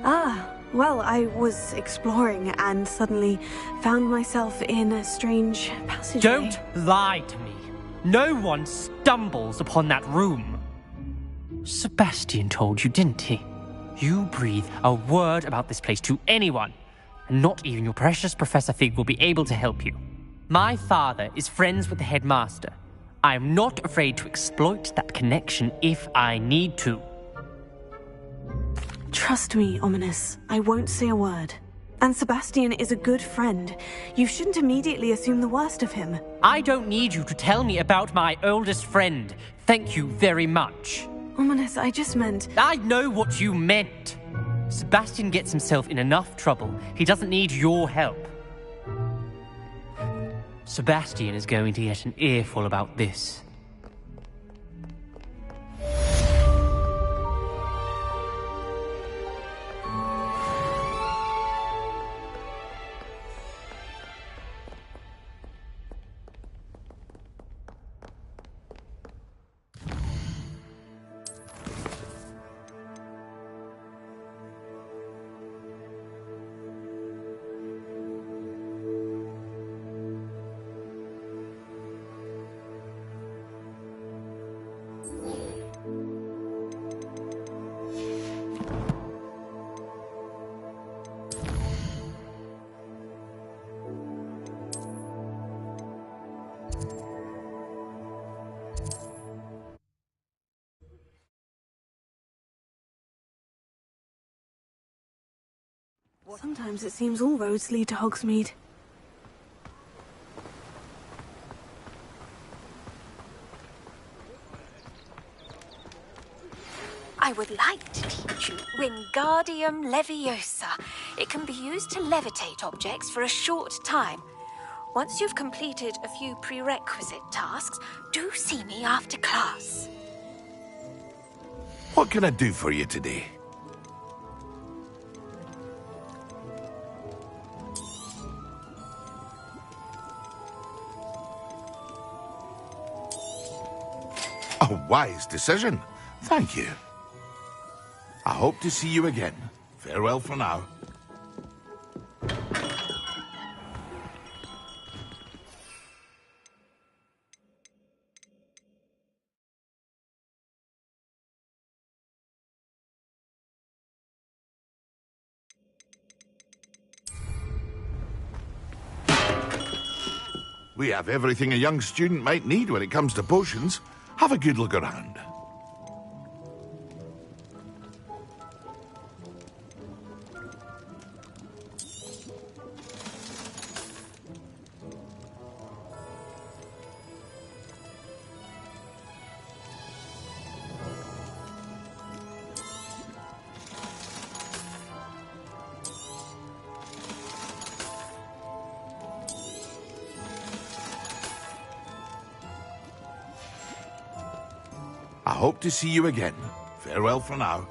Ah, well, I was exploring and suddenly found myself in a strange passageway. Don't lie to me. No one stumbles upon that room. Sebastian told you, didn't he? You breathe a word about this place to anyone, and not even your precious Professor Fig will be able to help you. My father is friends with the headmaster. I am not afraid to exploit that connection if I need to. Trust me, Ominous. I won't say a word. And Sebastian is a good friend. You shouldn't immediately assume the worst of him. I don't need you to tell me about my oldest friend. Thank you very much. Ominous, I just meant... I know what you meant. Sebastian gets himself in enough trouble. He doesn't need your help. Sebastian is going to get an earful about this. Sometimes it seems all roads lead to Hogsmeade. I would like to teach you Wingardium Leviosa. It can be used to levitate objects for a short time. Once you've completed a few prerequisite tasks, do see me after class. What can I do for you today? A wise decision. Thank you. I hope to see you again. Farewell for now. We have everything a young student might need when it comes to potions. Have a good look around. hope to see you again. Farewell for now.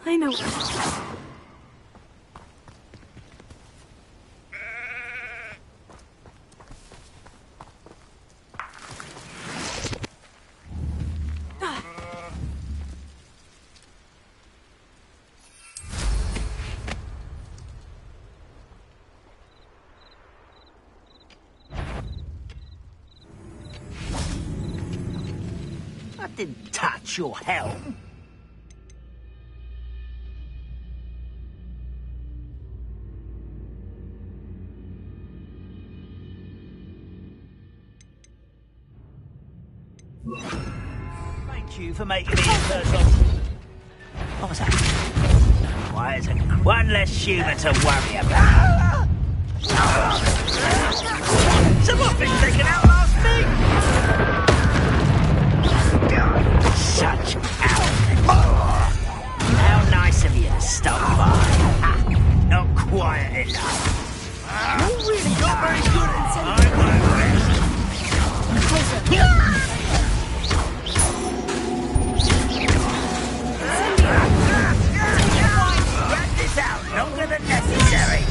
I know. I didn't touch your helm. Thank you for making me a person. What was that? Why is it one less human to worry about? Someone been taken out last week? Such arrogance. How nice of you to stop by. Not quiet enough. You really got very good at it. I won't rest. Drag this out longer than necessary.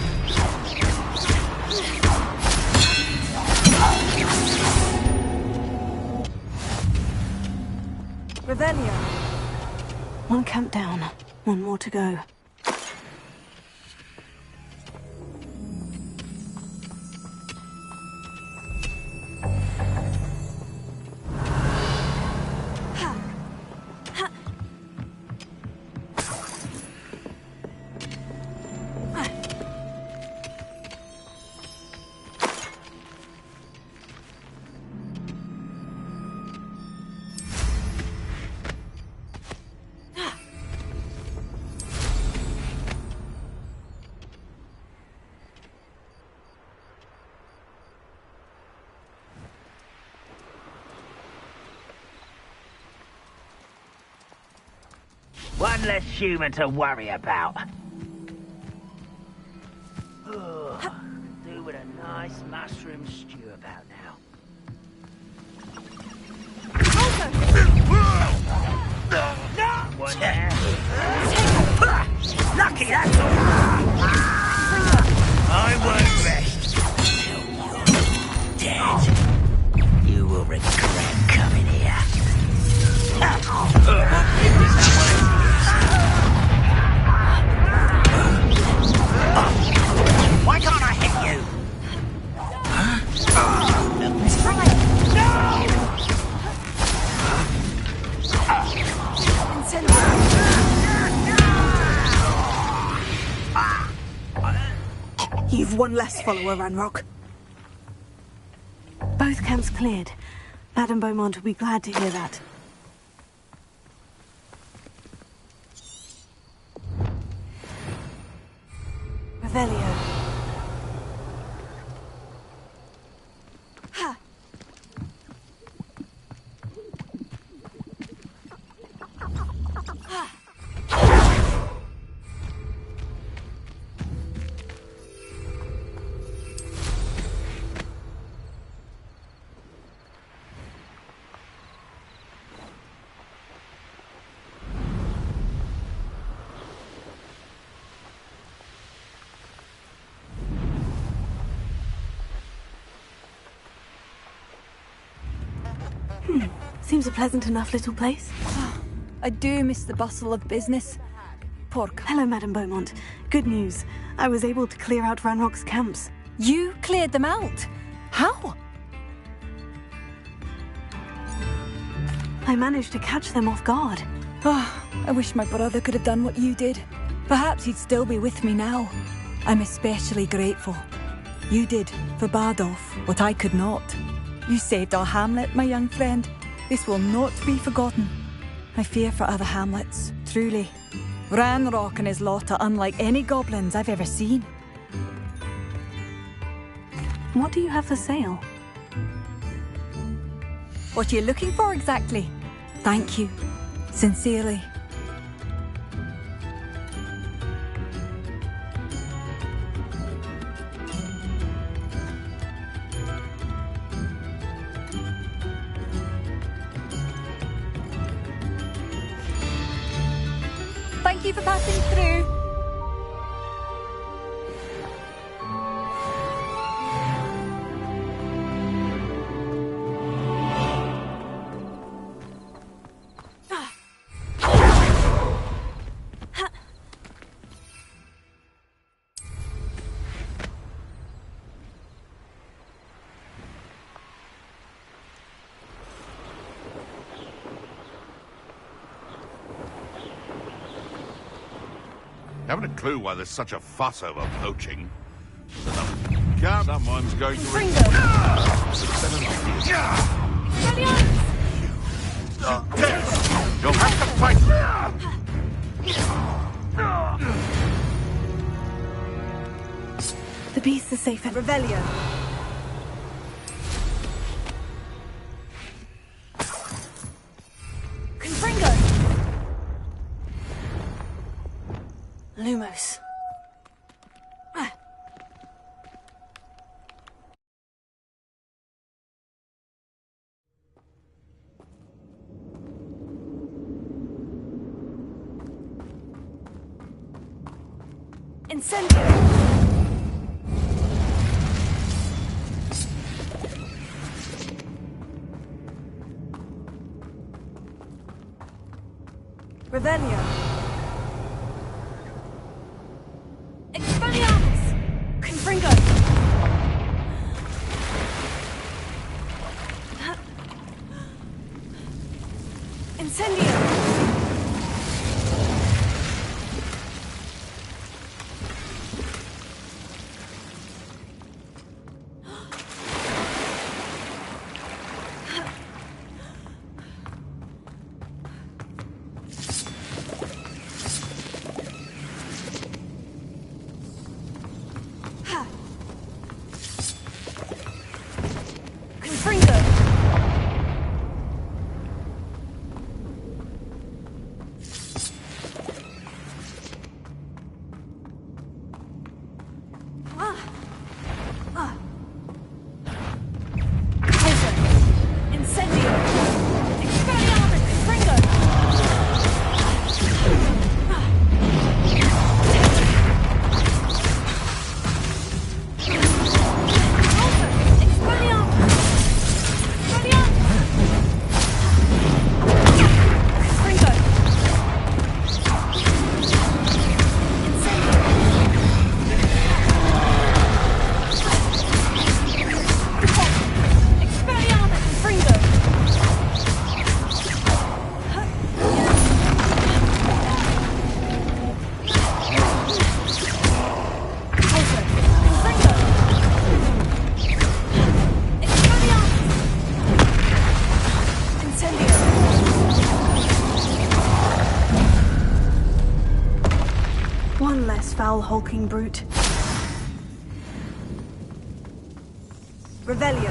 Revelio. One camp down, one more to go. One less human to worry about. Do with a nice mushroom stew about now. One there. Lucky that's all. I won't rest till you're dead. You will regret coming here. Why can't I hit you? You've one less follower, Ranrock. Both camps cleared. Madame Beaumont will be glad to hear that. Revelio. Ha! Ha! Seems a pleasant enough little place. I do miss the bustle of business. Pork. Hello, Madame Beaumont. Good news. I was able to clear out Ranrock's camps. You cleared them out? How? I managed to catch them off guard. Oh, I wish my brother could have done what you did. Perhaps he'd still be with me now. I'm especially grateful. You did, for Bardolph, what I could not. You saved our hamlet, my young friend. This will not be forgotten. I fear for other hamlets, truly. Ranrock and his lot are unlike any goblins I've ever seen. What do you have for sale? What are you looking for exactly? Thank you. Sincerely. Thank you for passing through. Haven't a clue why there's such a fuss over poaching. Someone's going to... Bring them! You'll have to fight! The beast is safe at Revelio. Lumos. Incendio! Revelio! foul, hulking brute. Revelio.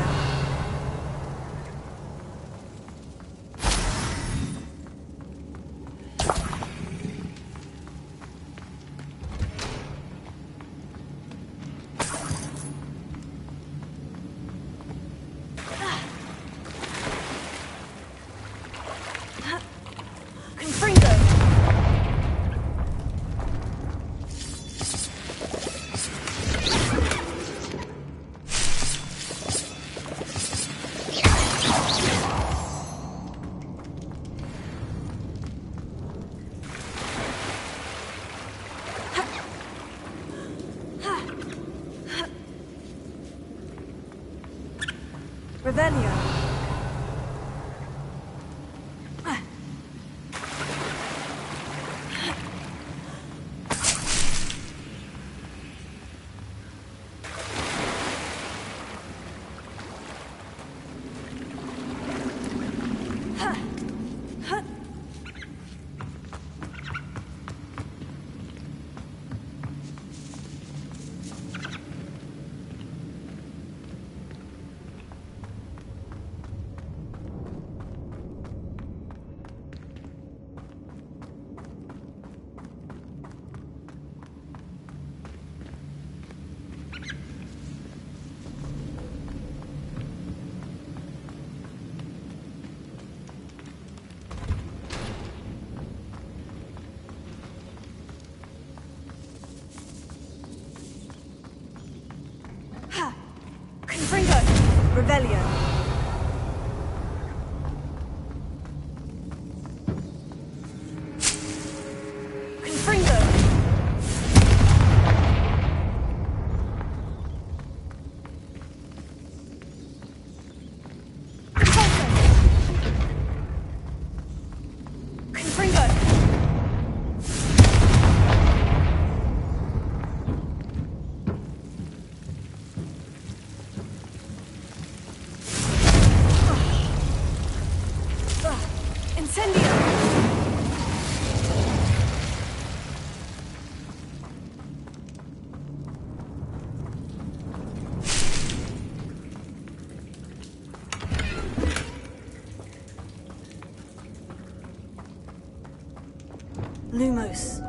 Revelio. Revelio. Confringo. Confringo. Lumos.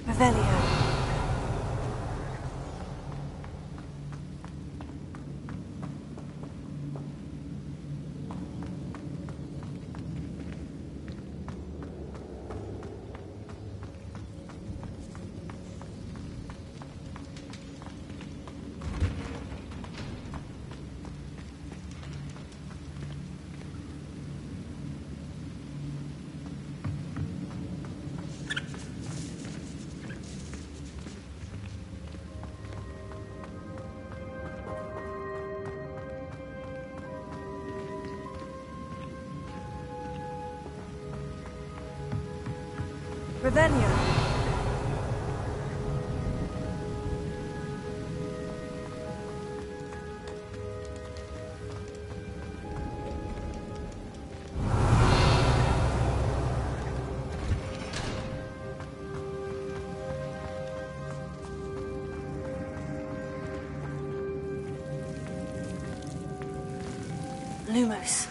Revelio. Revelio. Lumos.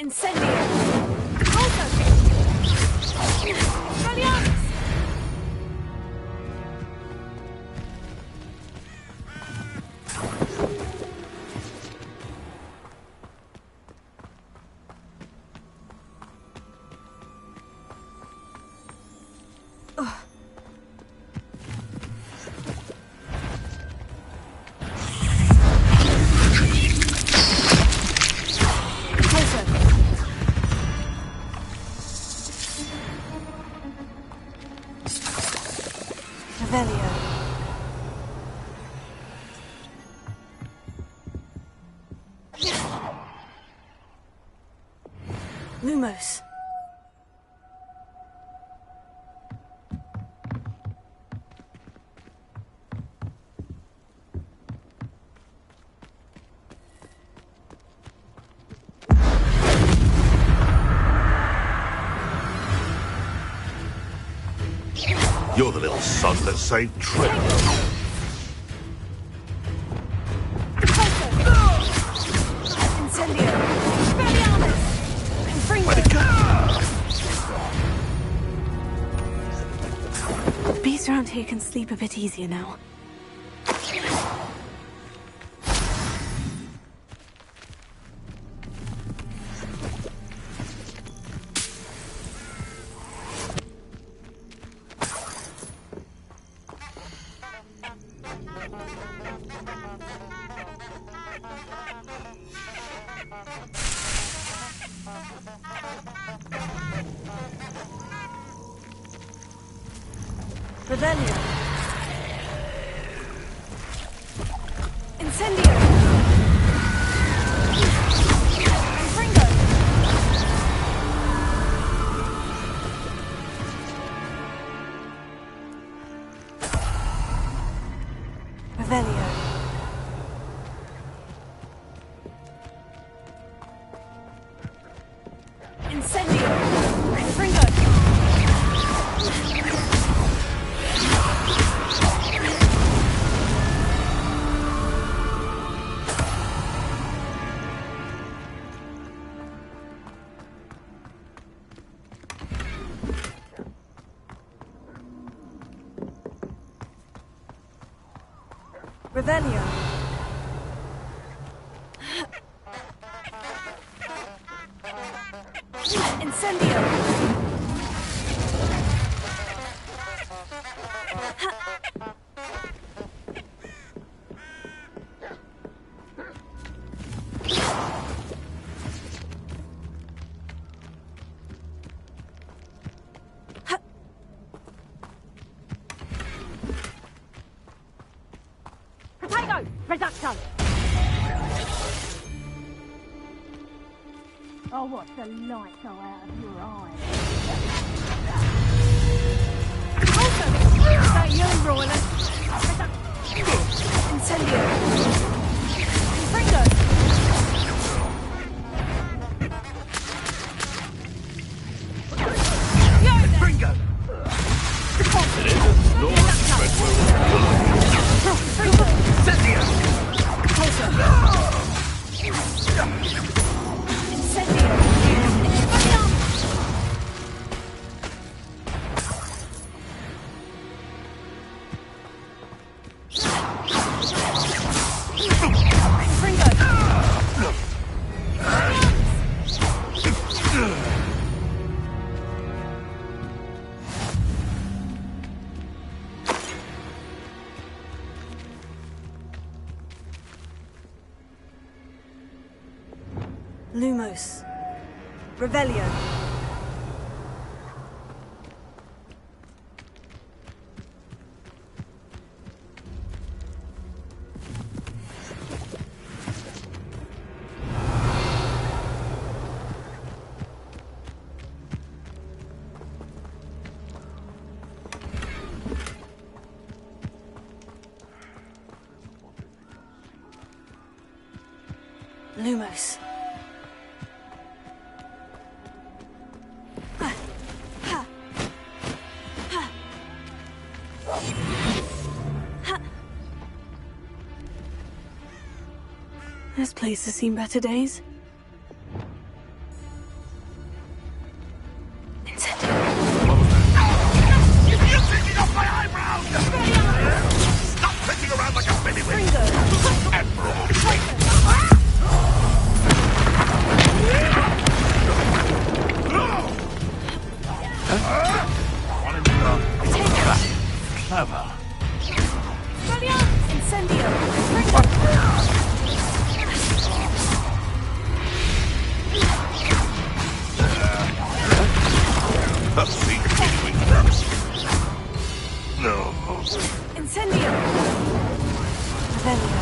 Incendio! Also! Expelliarmus! Lumos. You're the little son that saved Trip. Incendio! Expelliarmus! Way to go! Bees around here can sleep a bit easier now. Revelio! Incendio! Fringo! Revelio. Incendio! Fringo! Revelio. Incendio! Potato! Reducto! Oh, watch the light go out of your eyes. Is that you, Royland? Incendio! Fringo! Bingo! Lumos. Revelio. Lumos. This place has seen better days. clever. Incendio! See, continuing. No. Incendio! Revelio.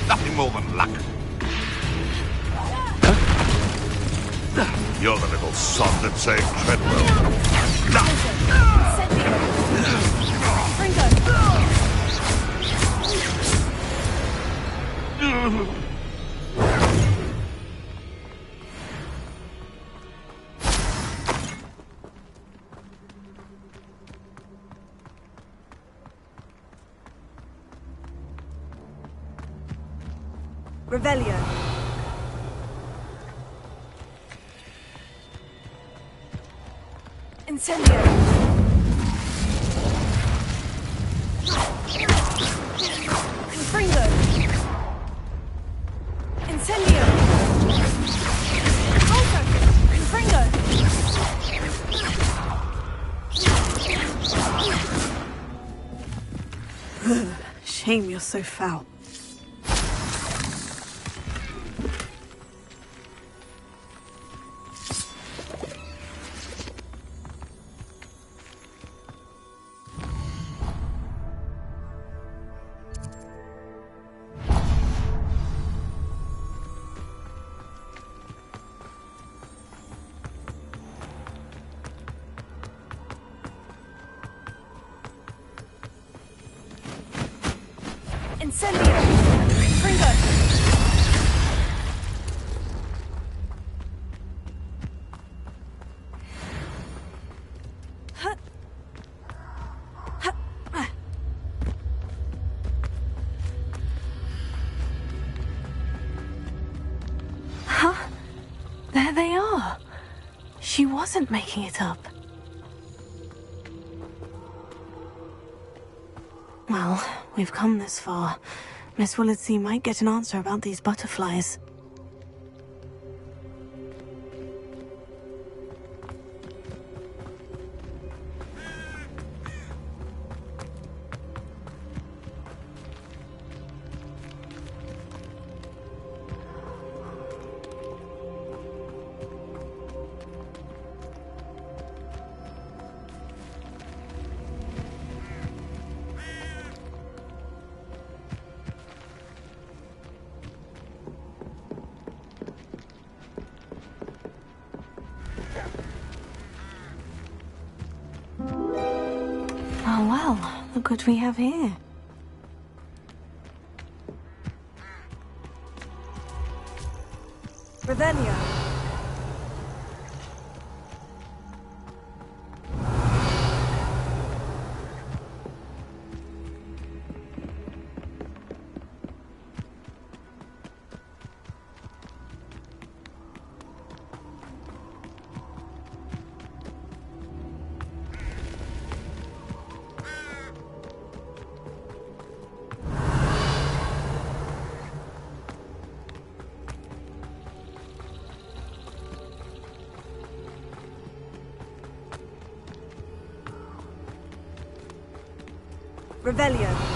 Nothing more than luck. You're the little sod that saved Treadwell. Revelio. Incendio! Confringo! Incendio! Alto! Confringo! Shame you're so foul. Incendio! Confringo! Huh? There they are. She wasn't making it up. Well, we've come this far. Miss Willardsea might get an answer about these butterflies. Oh well, look what we have here. Revelio! Revelio!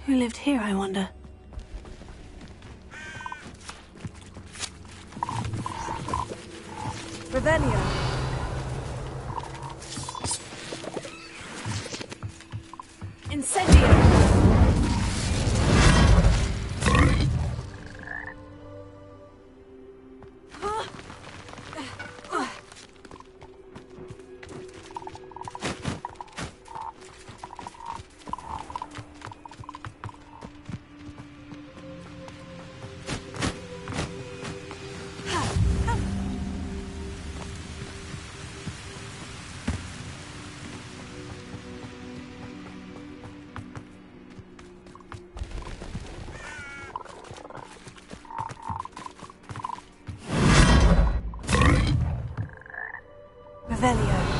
Who lived here, I wonder? Revelio! Revelio.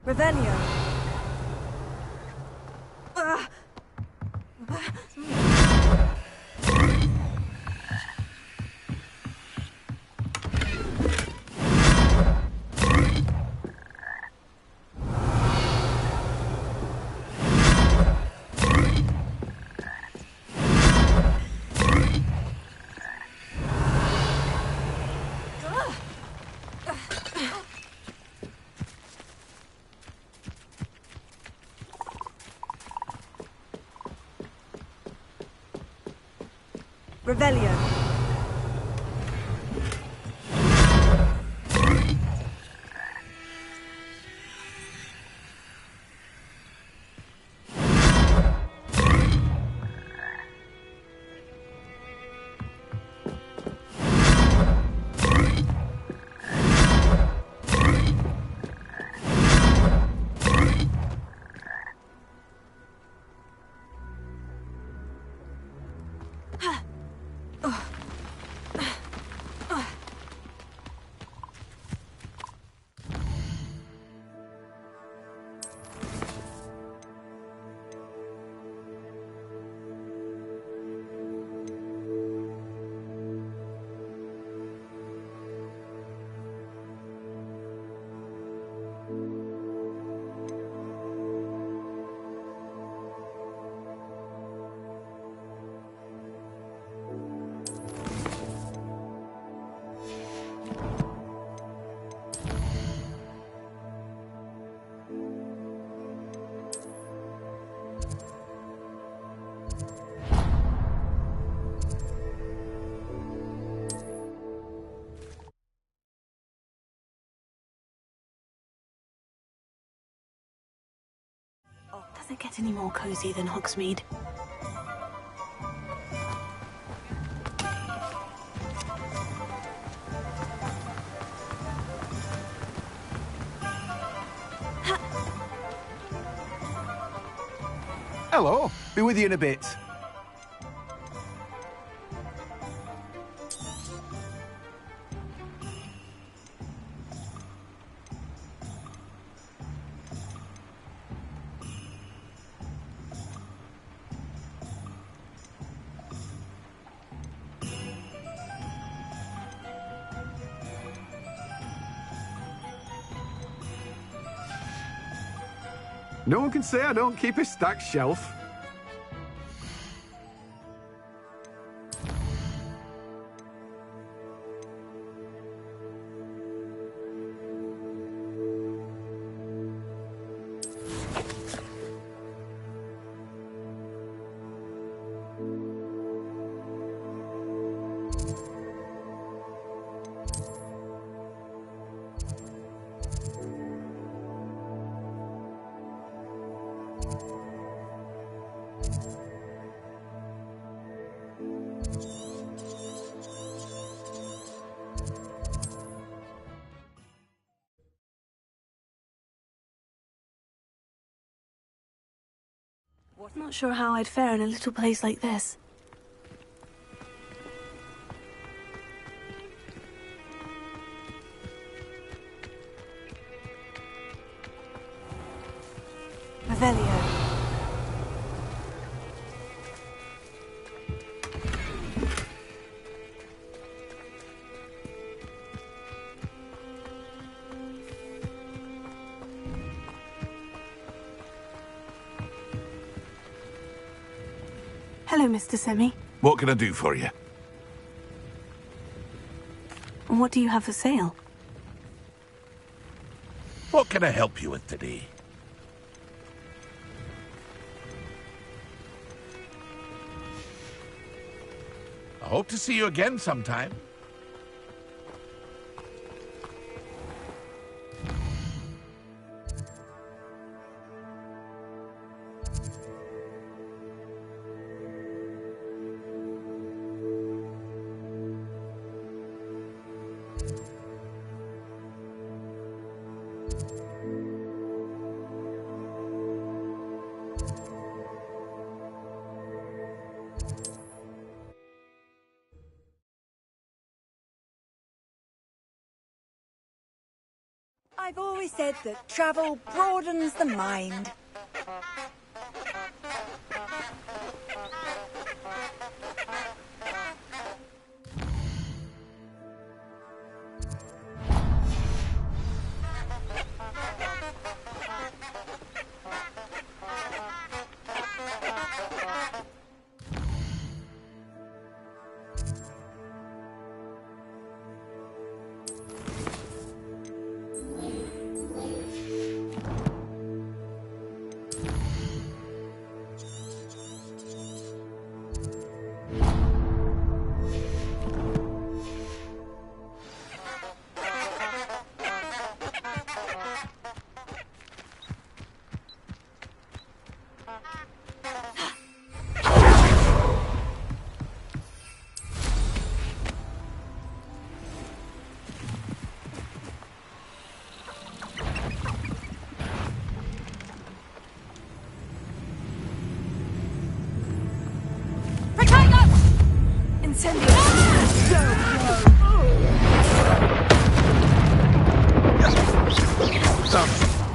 Revelio. Revelio. Does it get any more cozy than Hogsmeade? Hello. Be with you in a bit. No one can say I don't keep a stacked shelf. Not sure how I'd fare in a little place like this. Revelio. Hello, Mr. Semi. What can I do for you? What do you have for sale? What can I help you with today? I hope to see you again sometime. I've always said that travel broadens the mind.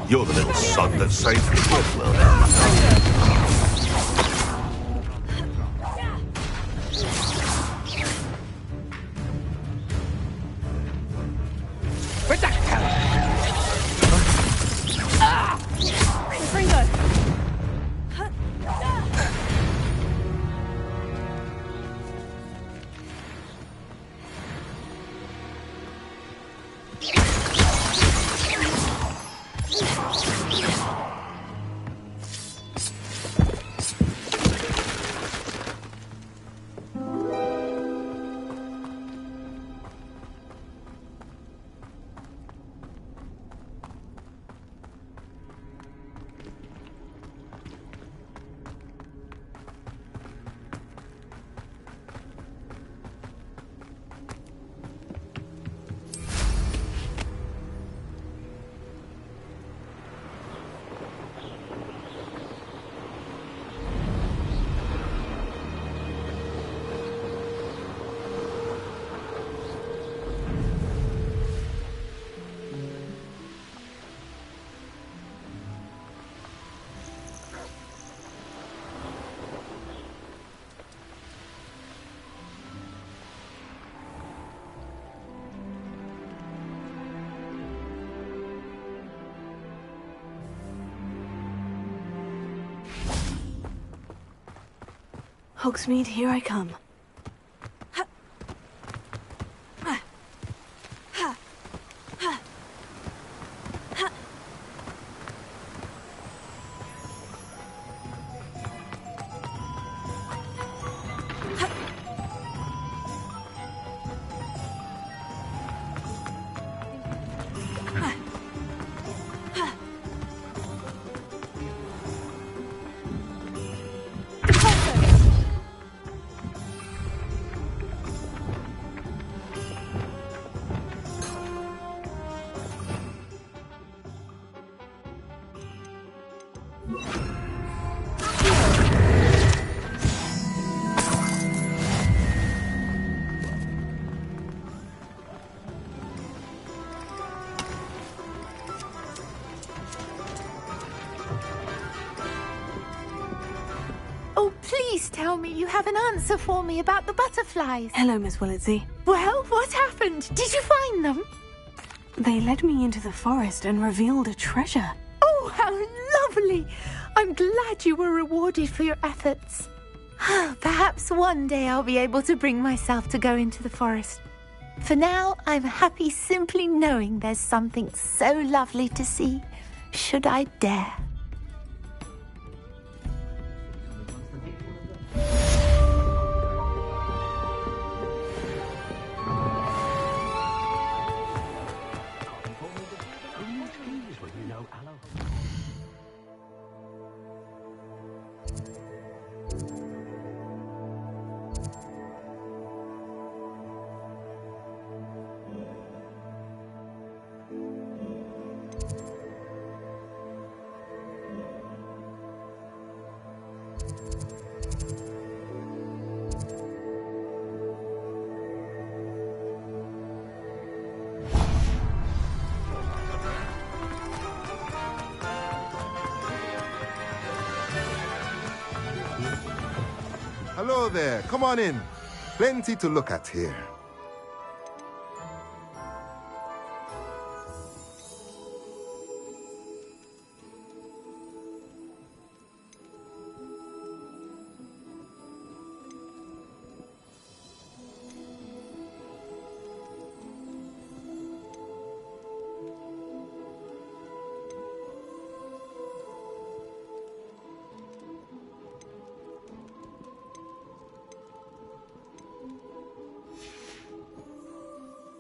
You're the little son that saved the world, well. Hogsmeade, here I come. Tell me you have an answer for me about the butterflies. Hello, Miss Willetsey. Well, what happened? Did you find them? They led me into the forest and revealed a treasure. Oh, how lovely! I'm glad you were rewarded for your efforts. Perhaps one day I'll be able to bring myself to go into the forest. For now, I'm happy simply knowing there's something so lovely to see, should I dare. Hello there, come on in. Plenty to look at here.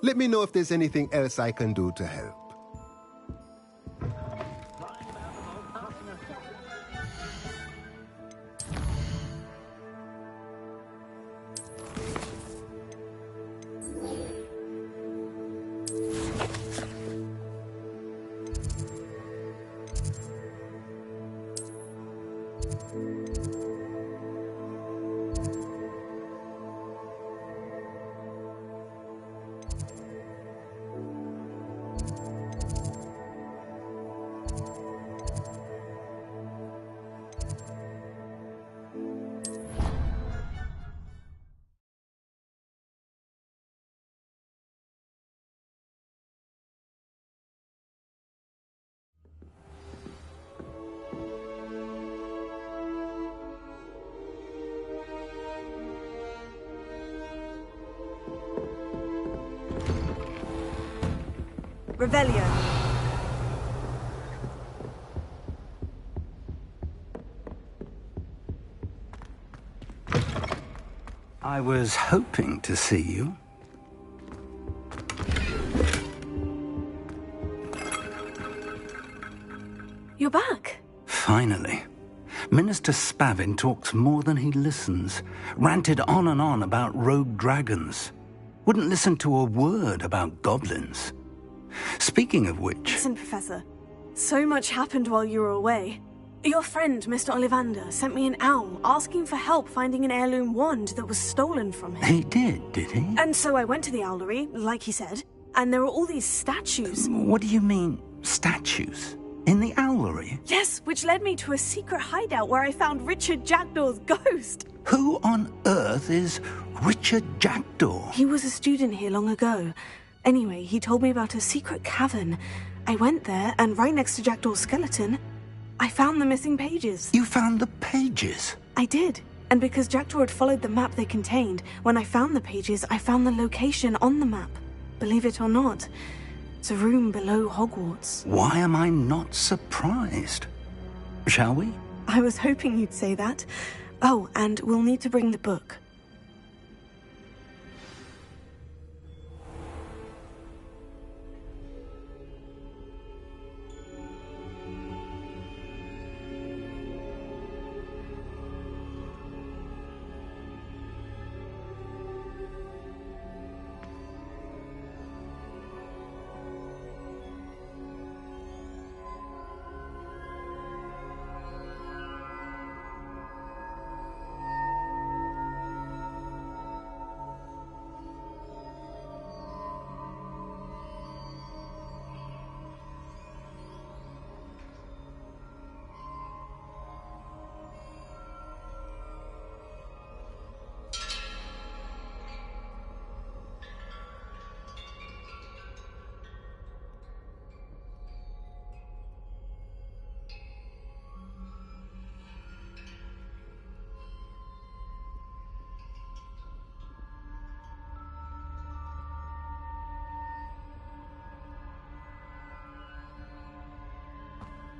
Let me know if there's anything else I can do to help. Revelio. I was hoping to see you. You're back. Finally. Minister Spavin talks more than he listens. Ranted on and on about rogue dragons. Wouldn't listen to a word about goblins. Speaking of which... Listen, Professor. So much happened while you were away. Your friend, Mr. Ollivander, sent me an owl asking for help finding an heirloom wand that was stolen from him. He did he? And so I went to the owlery, like he said, and there were all these statues. What do you mean, statues? In the owlery? Yes, which led me to a secret hideout where I found Richard Jackdaw's ghost. Who on earth is Richard Jackdaw? He was a student here long ago. Anyway, he told me about a secret cavern. I went there, and right next to Jackdaw's skeleton, I found the missing pages. You found the pages? I did. And because Jackdaw had followed the map they contained, when I found the pages, I found the location on the map. Believe it or not, it's a room below Hogwarts. Why am I not surprised? Shall we? I was hoping you'd say that. Oh, and we'll need to bring the book.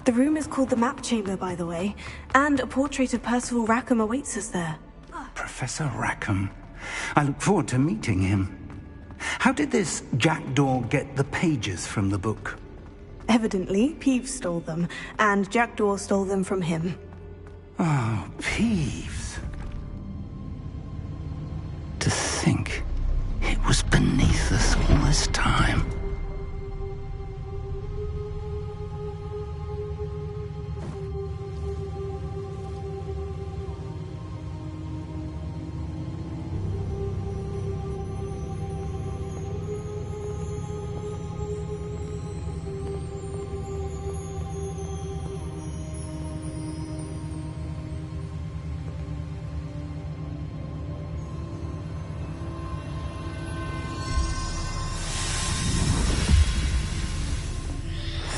The room is called the Map Chamber, by the way, and a portrait of Percival Rackham awaits us there. Professor Rackham. I look forward to meeting him. How did this jackdaw get the pages from the book? Evidently, Peeves stole them, and Jackdaw stole them from him. Oh, Peeves. To think it was beneath us all this time.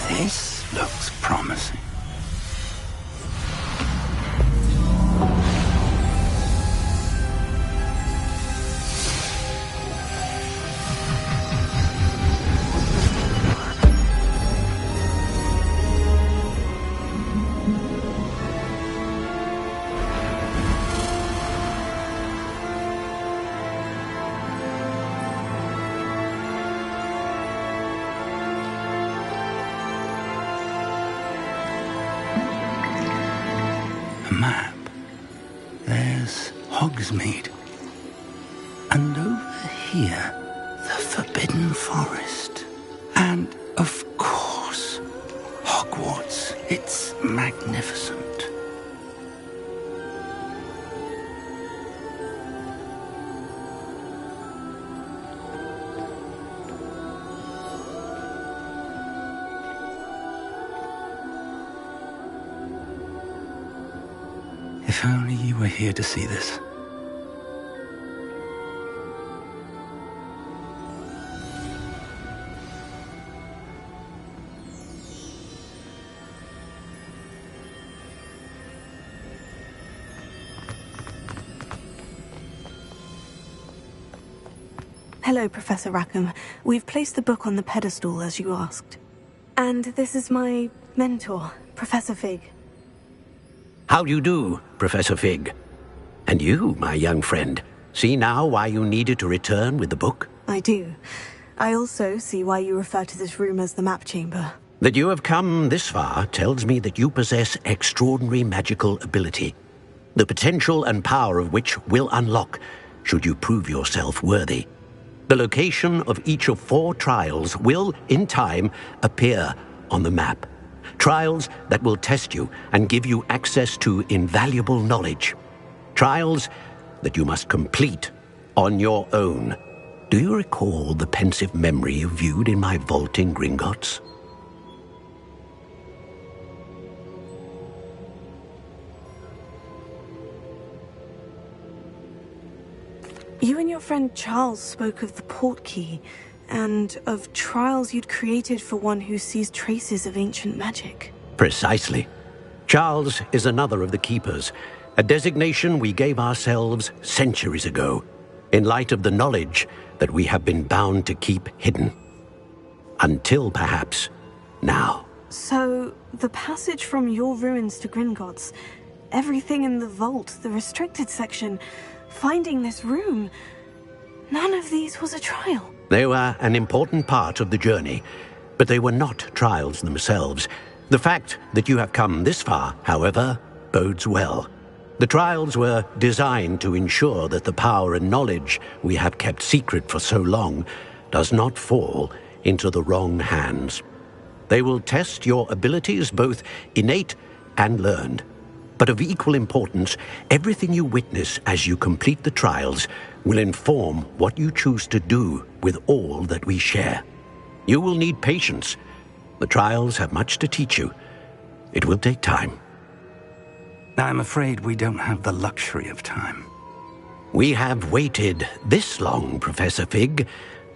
This looks promising. Map. There's Hogsmeade. And over here, the Forbidden Forest. And, of course, Hogwarts. It's magnificent. If only you were here to see this. Hello, Professor Rackham. We've placed the book on the pedestal, as you asked. And this is my mentor, Professor Fig. How do you do, Professor Fig? And you, my young friend, see now why you needed to return with the book? I do. I also see why you refer to this room as the Map Chamber. That you have come this far tells me that you possess extraordinary magical ability, the potential and power of which will unlock should you prove yourself worthy. The location of each of 4 trials will, in time, appear on the map. Trials that will test you and give you access to invaluable knowledge. Trials that you must complete on your own. Do you recall the pensive memory you viewed in my vault in Gringotts? You and your friend Charles spoke of the portkey, and of trials you'd created for one who sees traces of ancient magic. Precisely. Charles is another of the Keepers, a designation we gave ourselves centuries ago, in light of the knowledge that we have been bound to keep hidden. Until, perhaps, now. So, the passage from your ruins to Gringotts, everything in the vault, the restricted section, finding this room, none of these was a trial. They were an important part of the journey, but they were not trials themselves. The fact that you have come this far, however, bodes well. The trials were designed to ensure that the power and knowledge we have kept secret for so long does not fall into the wrong hands. They will test your abilities, both innate and learned. But of equal importance, everything you witness as you complete the trials will inform what you choose to do with all that we share. You will need patience. The trials have much to teach you. It will take time. I'm afraid we don't have the luxury of time. We have waited this long, Professor Fig.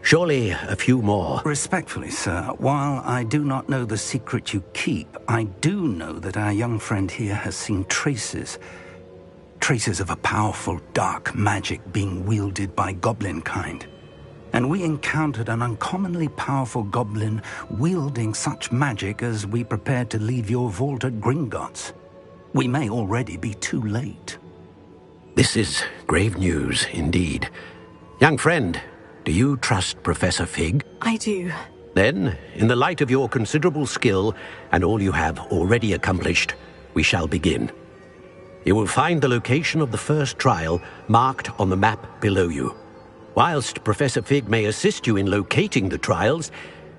Surely a few more. Respectfully, sir, while I do not know the secret you keep, I do know that our young friend here has seen traces of a powerful dark magic being wielded by goblin kind. and we encountered an uncommonly powerful goblin wielding such magic as we prepared to leave your vault at Gringotts. We may already be too late. This is grave news indeed. Young friend, do you trust Professor Fig? I do. Then, in the light of your considerable skill and all you have already accomplished, we shall begin. You will find the location of the first trial marked on the map below you. Whilst Professor Fig may assist you in locating the trials,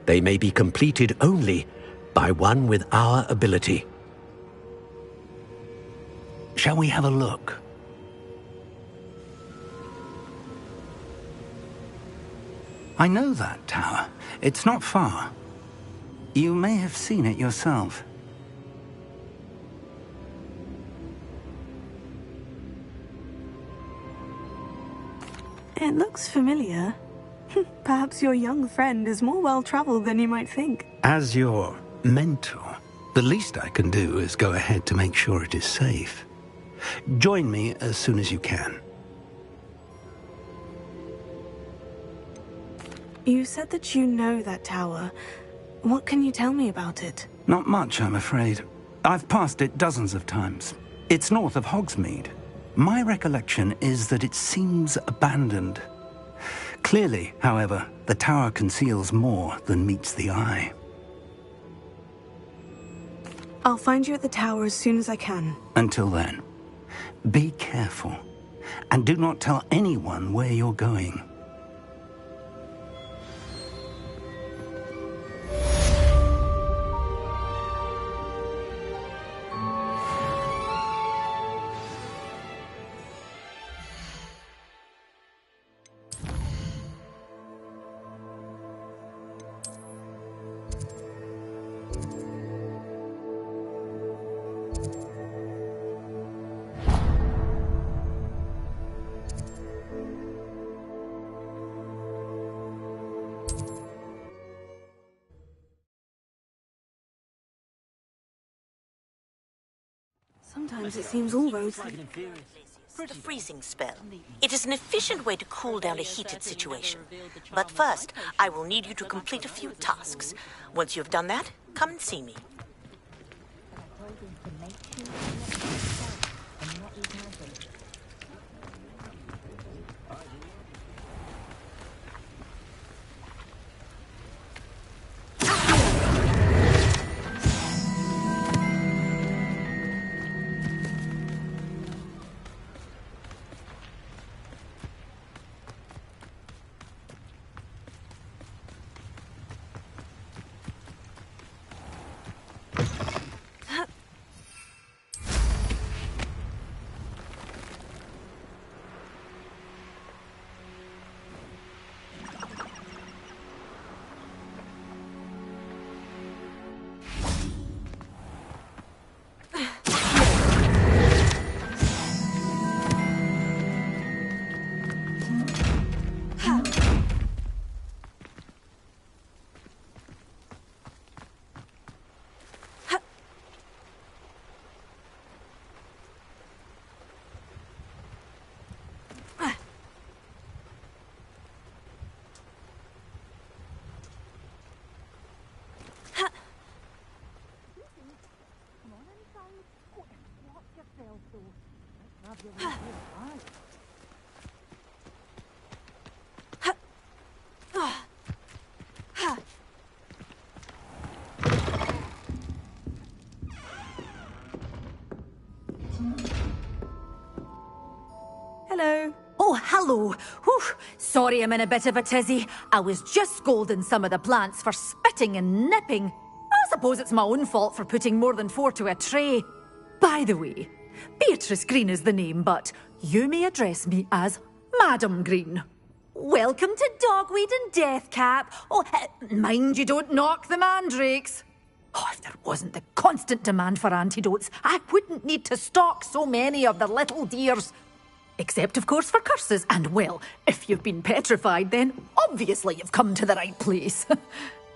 they may be completed only by one with our ability. Shall we have a look? I know that tower. It's not far. You may have seen it yourself. It looks familiar. Perhaps your young friend is more well-traveled than you might think. As your mentor, the least I can do is go ahead to make sure it is safe. Join me as soon as you can. You said that you know that tower. What can you tell me about it? Not much, I'm afraid. I've passed it dozens of times. It's north of Hogsmeade. My recollection is that it seems abandoned. Clearly, however, the tower conceals more than meets the eye. I'll find you at the tower as soon as I can. Until then, be careful, and do not tell anyone where you're going. Sometimes it seems all roads lead. For the freezing spell. It is an efficient way to cool down a heated situation. But first, I will need you to complete a few tasks. Once you have done that, come and see me. Hello. Oh, hello. Whew. Sorry I'm in a bit of a tizzy. I was just scolding some of the plants for spitting and nipping. I suppose it's my own fault for putting more than 4 to a tray. By the way, Beatrice Green is the name, but you may address me as Madam Green. Welcome to Dogweed and Deathcap. Oh, mind you don't knock the mandrakes. Oh, if there wasn't the constant demand for antidotes, I wouldn't need to stock so many of the little dears. Except, of course, for curses. And, well, if you've been petrified, then obviously you've come to the right place.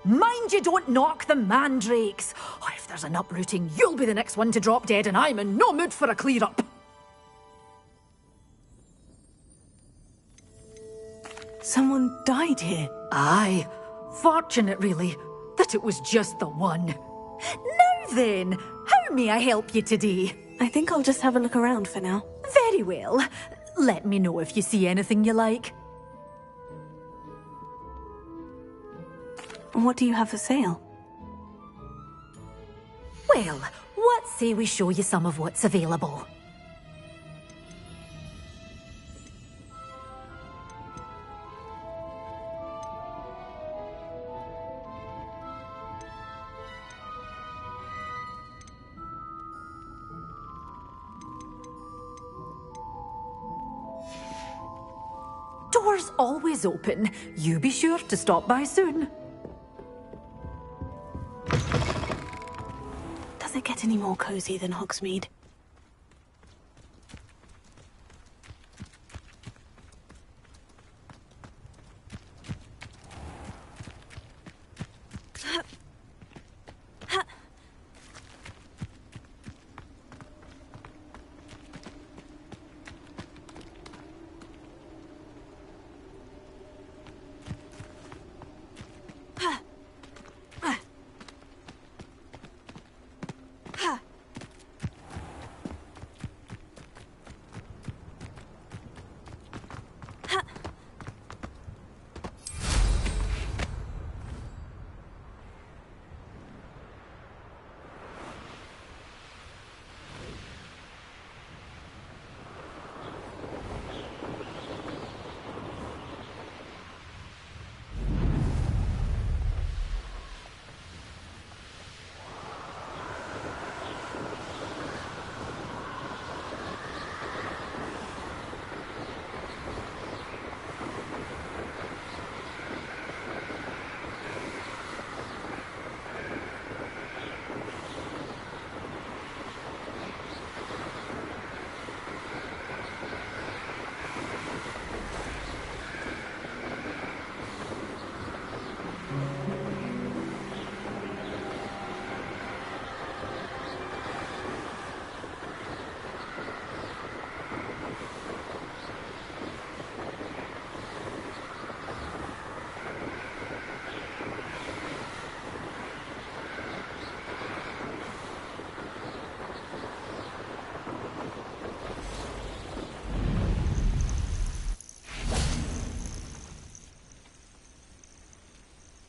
Mind you don't knock the mandrakes. Oh, if there's an uprooting, you'll be the next one to drop dead, and I'm in no mood for a clear-up. someone died here. Aye. Fortunate, really, that it was just the one. Now then, how may I help you today? I think I'll just have a look around for now. Very well. Let me know if you see anything you like. What do you have for sale? Well, what say we show you some of what's available? Doors always open. You be sure to stop by soon. Does it get any more cozy than Hogsmeade?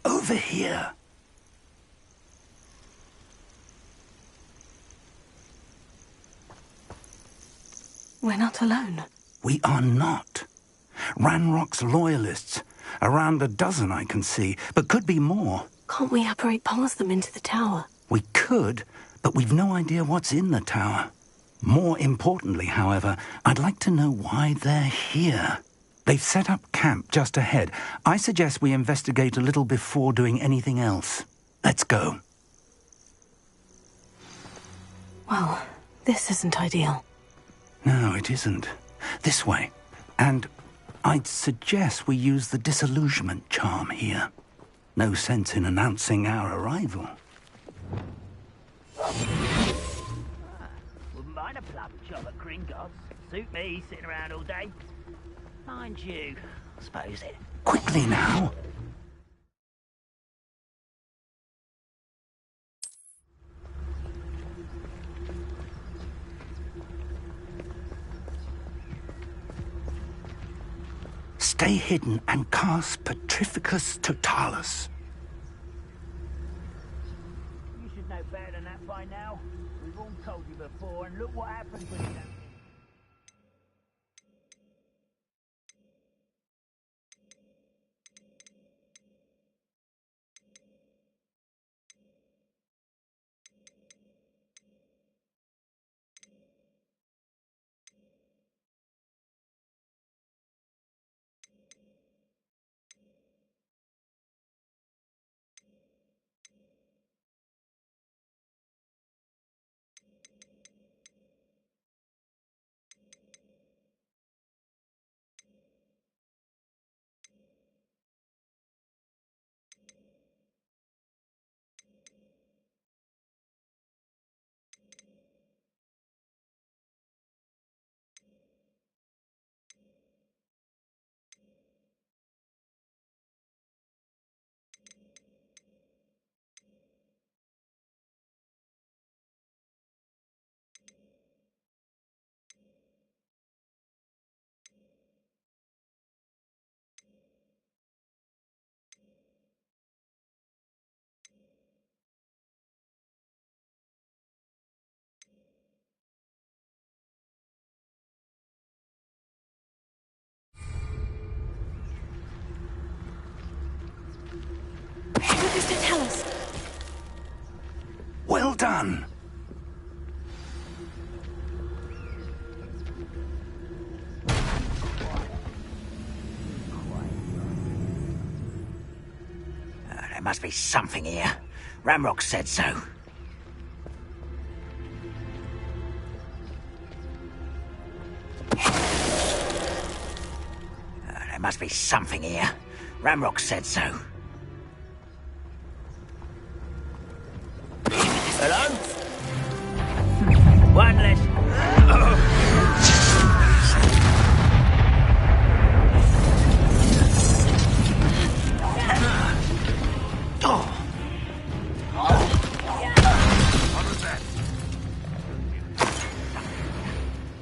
Over here. We're not alone. We are not. Ranrock's loyalists. Around a dozen I can see, but could be more. Can't we apparate past them into the tower? We could, but we've no idea what's in the tower. More importantly, however, I'd like to know why they're here. They've set up camp just ahead. I suggest we investigate a little before doing anything else. Let's go. Well, this isn't ideal. No, it isn't. This way. And I'd suggest we use the disillusionment charm here. No sense in announcing our arrival. Wouldn't mind a plum job at Gringotts. Suit me, sitting around all day. Mind you, I suppose it. Quickly now. Stay hidden and cast Petrificus Totalis. You should know better than that by now. We've all told you before, and look what happens when you don't. done. There must be something here. Ramrock said so. There must be something here. Ramrock said so. Hello? One less.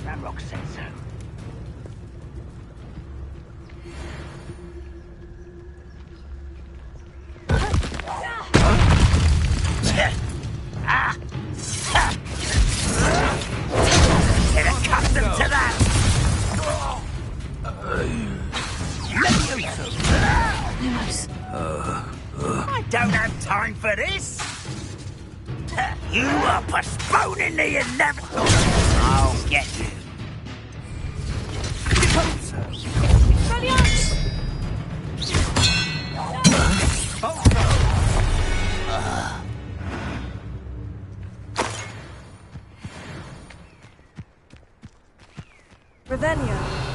Ramrock said so. Get accustomed to that! I don't have time for this! You are postponing the inevitable! I'll get you. Revelio.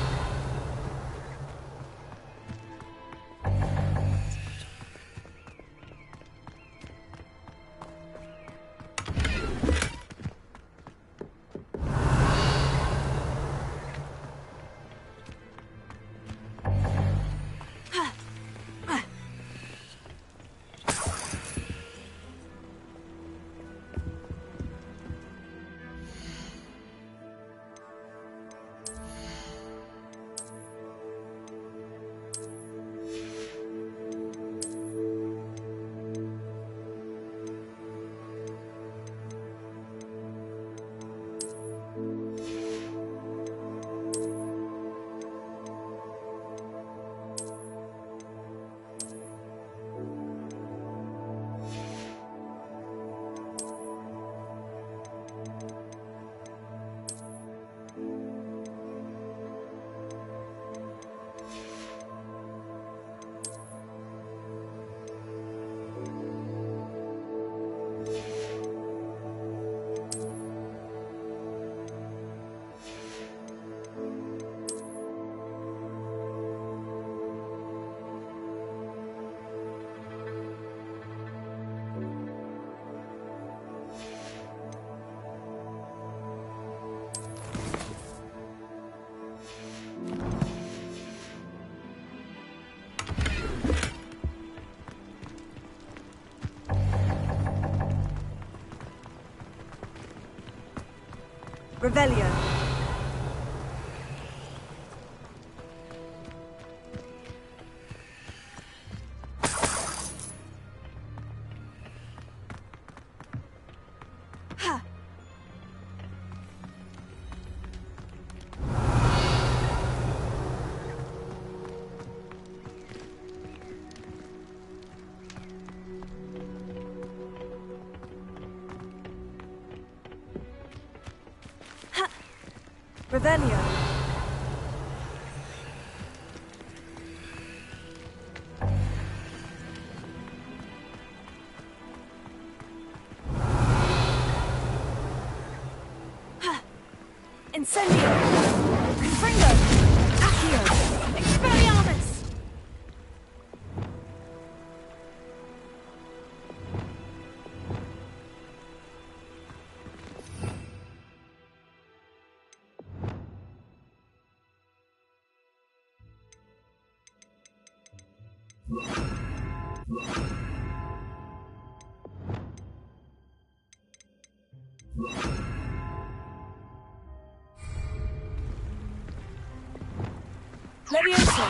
Revelio. Revelio. Incendio. Confringo. Accio. Expelliarmus. Levioso.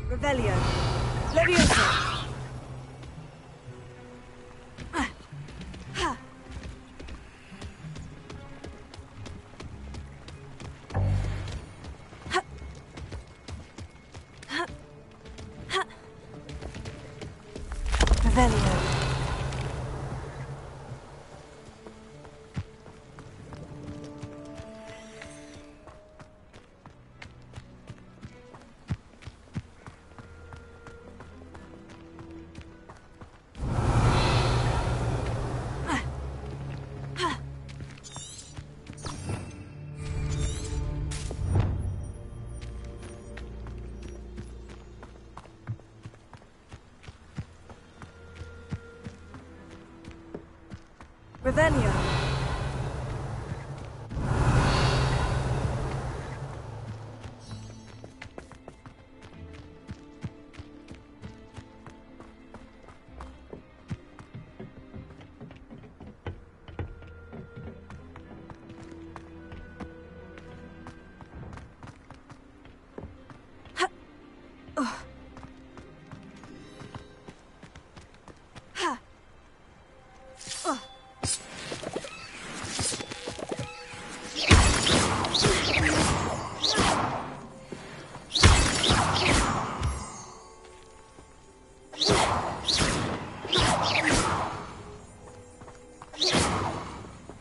Revelio. Levioso. Revelio.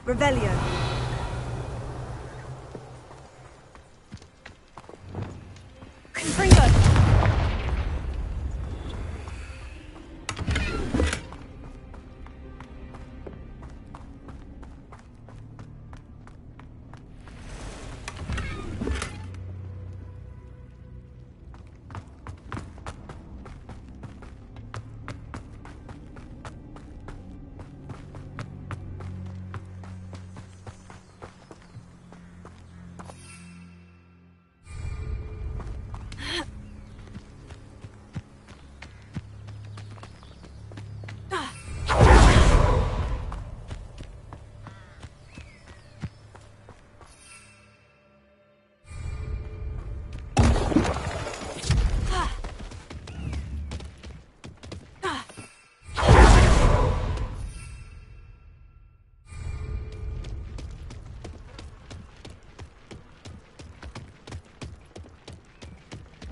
Revelio. Confringo.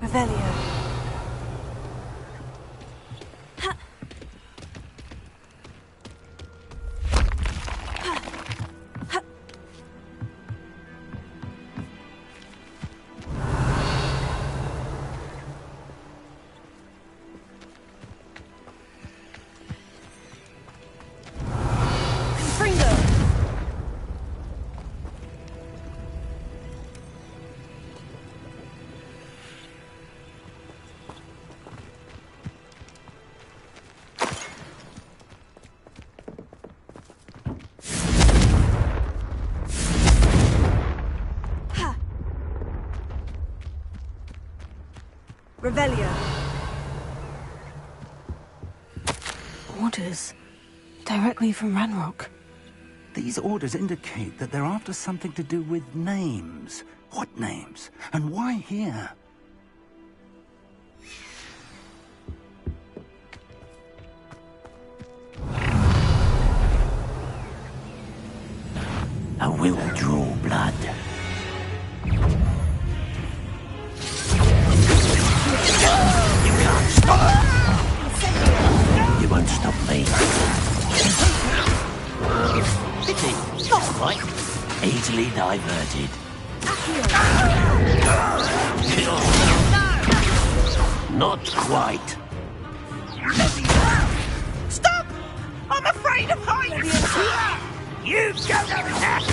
Revelio. Revelio. Orders. Directly from Ranrock. These orders indicate that they're after something to do with names. What names? And why here? I will draw blood. You can't stop. You won't stop me. Pity. Not quite. Easily diverted. Not quite. Stop! I'm afraid of heights! You don't know that!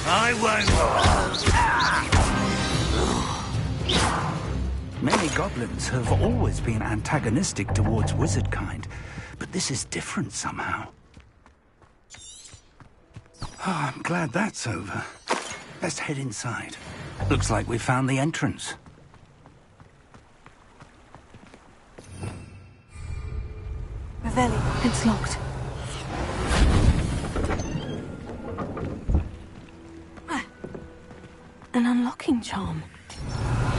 I won't. Many goblins have always been antagonistic towards wizard kind, but this is different somehow. Oh, I'm glad that's over. Let's head inside. Looks like we found the entrance. Revelio, it's locked. An unlocking charm.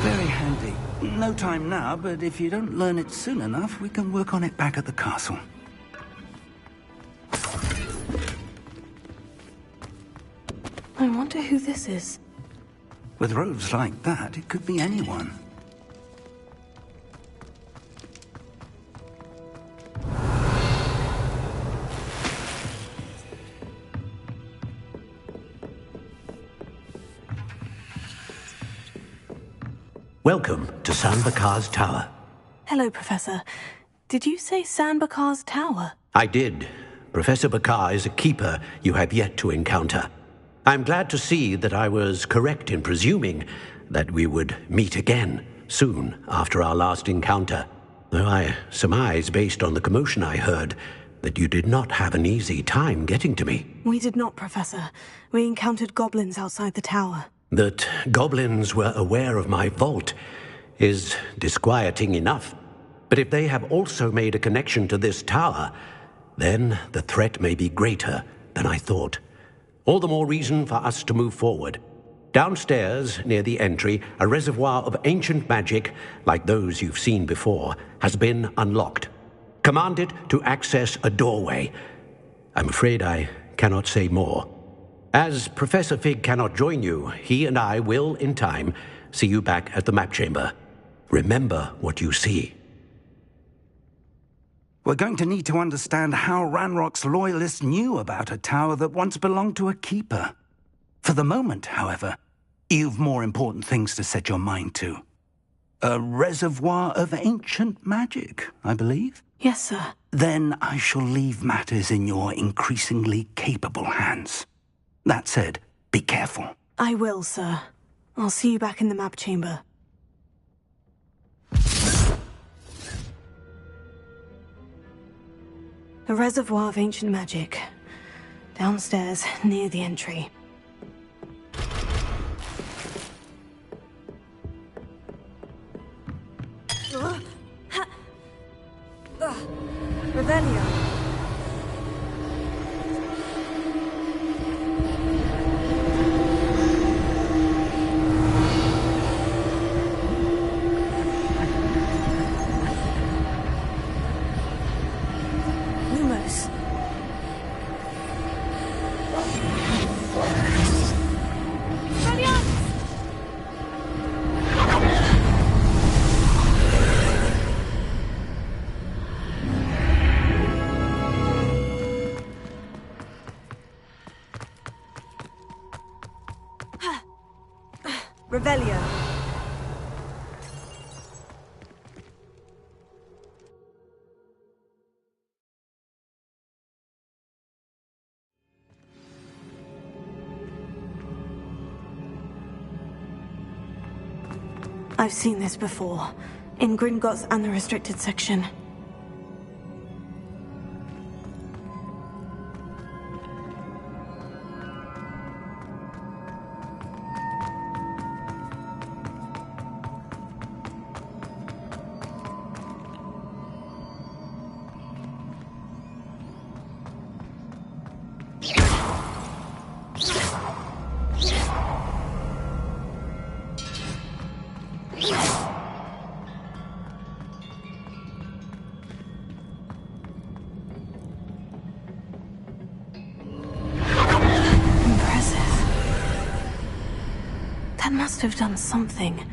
Very handy. No time now, but if you don't learn it soon enough, we can work on it back at the castle. I wonder who this is. With robes like that, it could be anyone. Welcome to Sanbakar's Tower. Hello, Professor. Did you say Sanbakar's Tower? I did. Professor Bakar is a keeper you have yet to encounter. I'm glad to see that I was correct in presuming that we would meet again soon after our last encounter. Though I surmise, based on the commotion I heard, that you did not have an easy time getting to me. We did not, Professor. We encountered goblins outside the tower. That goblins were aware of my vault is disquieting enough. But if they have also made a connection to this tower, then the threat may be greater than I thought. All the more reason for us to move forward. Downstairs, near the entry, a reservoir of ancient magic, like those you've seen before, has been unlocked. Command it to access a doorway. I'm afraid I cannot say more. As Professor Fig cannot join you, he and I will, in time, see you back at the map chamber. Remember what you see. We're going to need to understand how Ranrock's loyalists knew about a tower that once belonged to a keeper. For the moment, however, you've more important things to set your mind to. A reservoir of ancient magic, I believe? Yes, sir. Then I shall leave matters in your increasingly capable hands. That said, be careful. I will, sir. I'll see you back in the map chamber. A reservoir of ancient magic. Downstairs, near the entry. Revelio. Lumos. Revelio. I've seen this before. In Gringotts and the restricted section. Must have done something.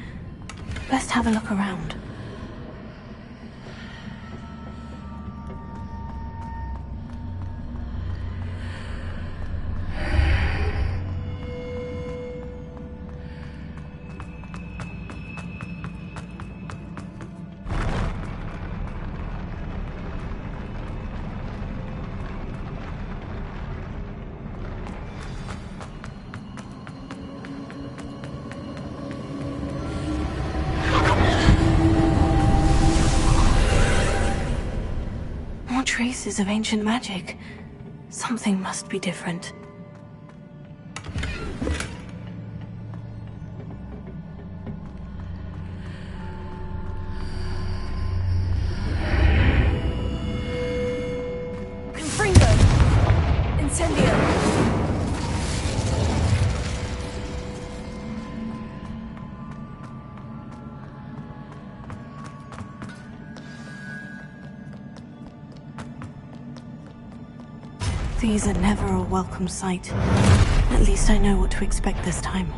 Best have a look around. Traces of ancient magic. Something must be different. Confringo! Incendio! These are never a welcome sight. At least I know what to expect this time.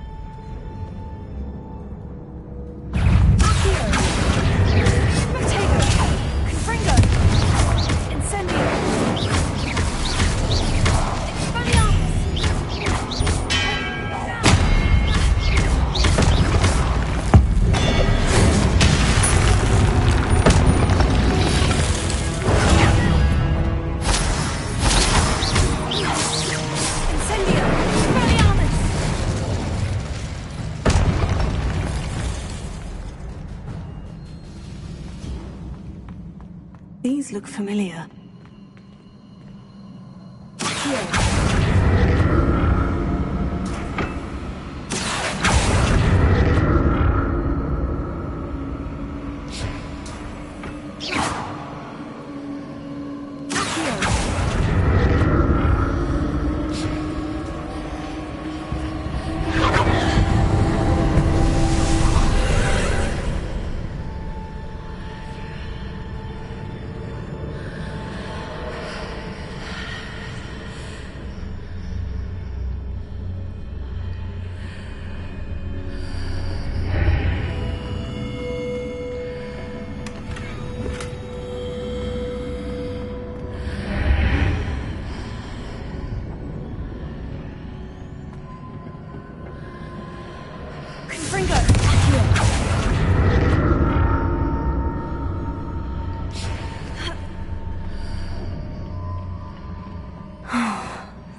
These look familiar.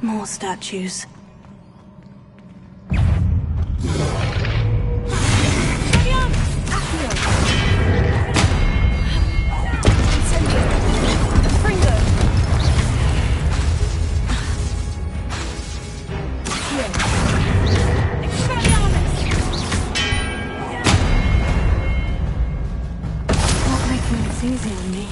More statues. Not making this easy on me.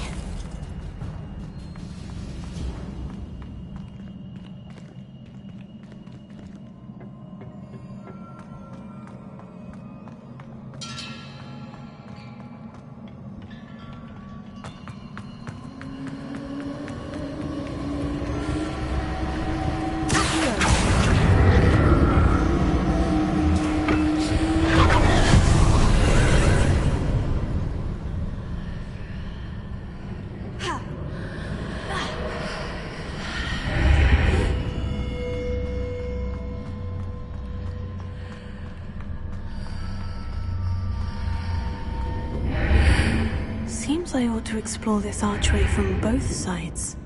Seems I ought to explore this archway from both sides.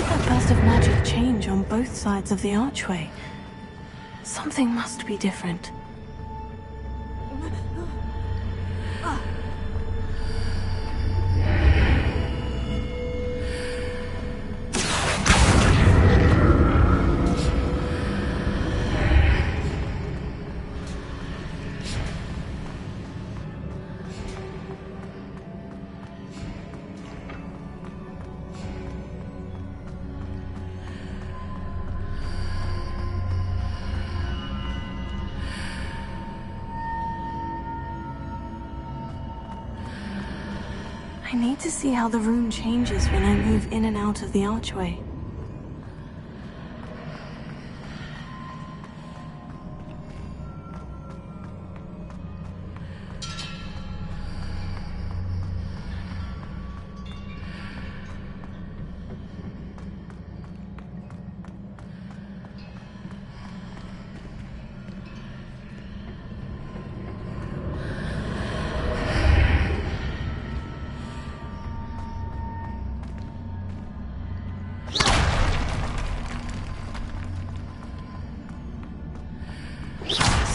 That burst of magic change on both sides of the archway. Something must be different. I need to see how the room changes when I move in and out of the archway.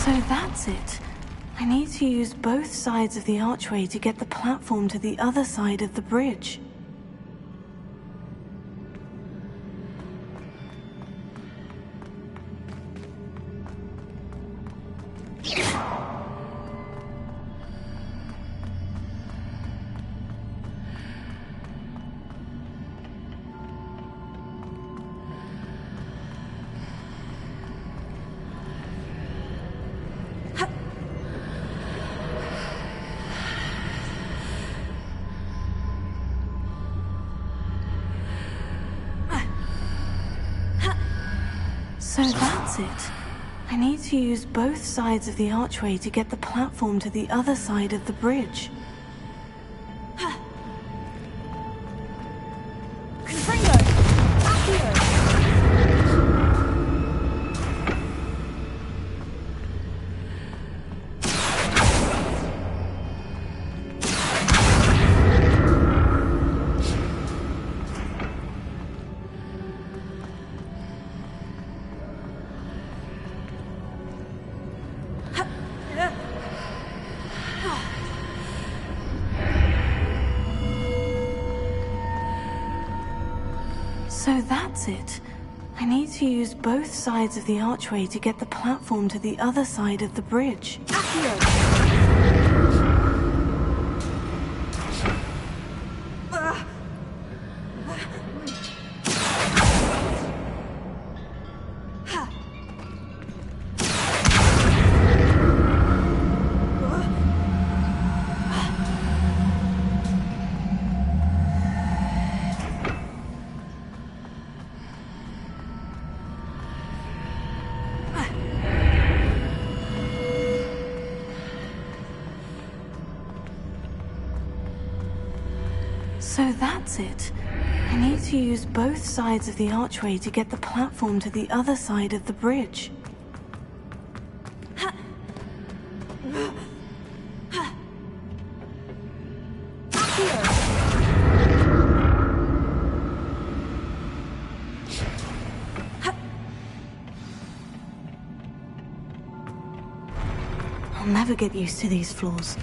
So that's it. I need to use both sides of the archway to get the platform to the other side of the bridge. So that's it. I need to use both sides of the archway to get the platform to the other side of the bridge. So that's it. I need to use both sides of the archway to get the platform to the other side of the bridge. So that's it. I need to use both sides of the archway to get the platform to the other side of the bridge. I'll never get used to these floors.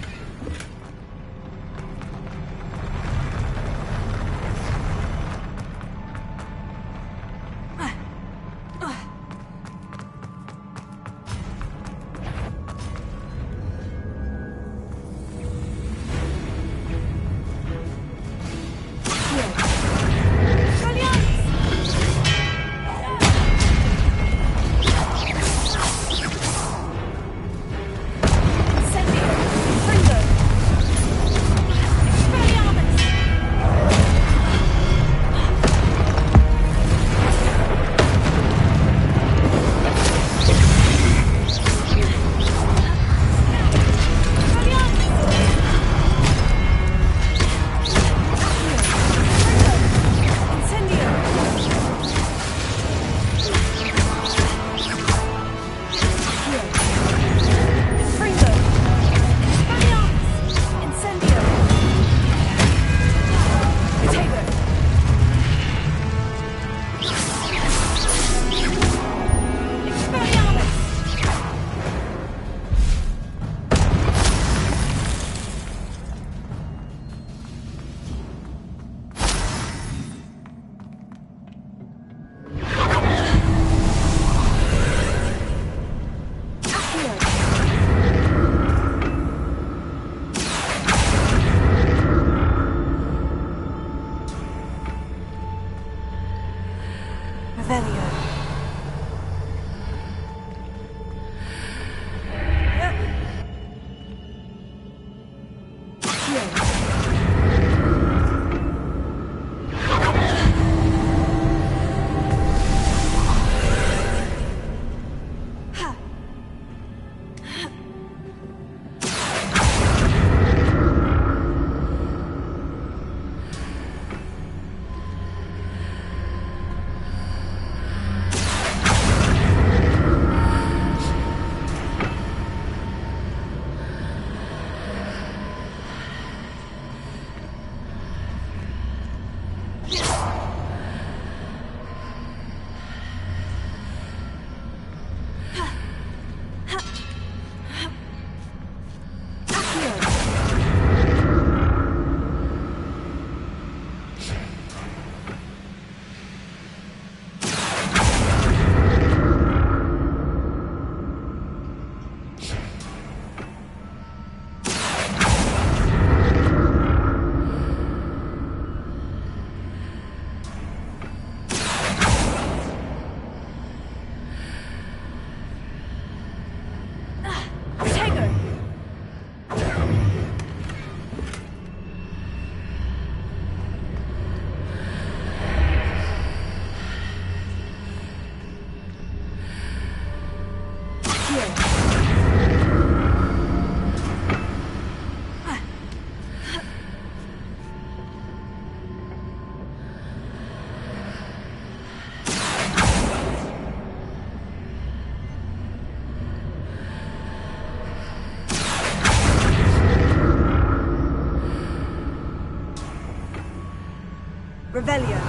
Celia.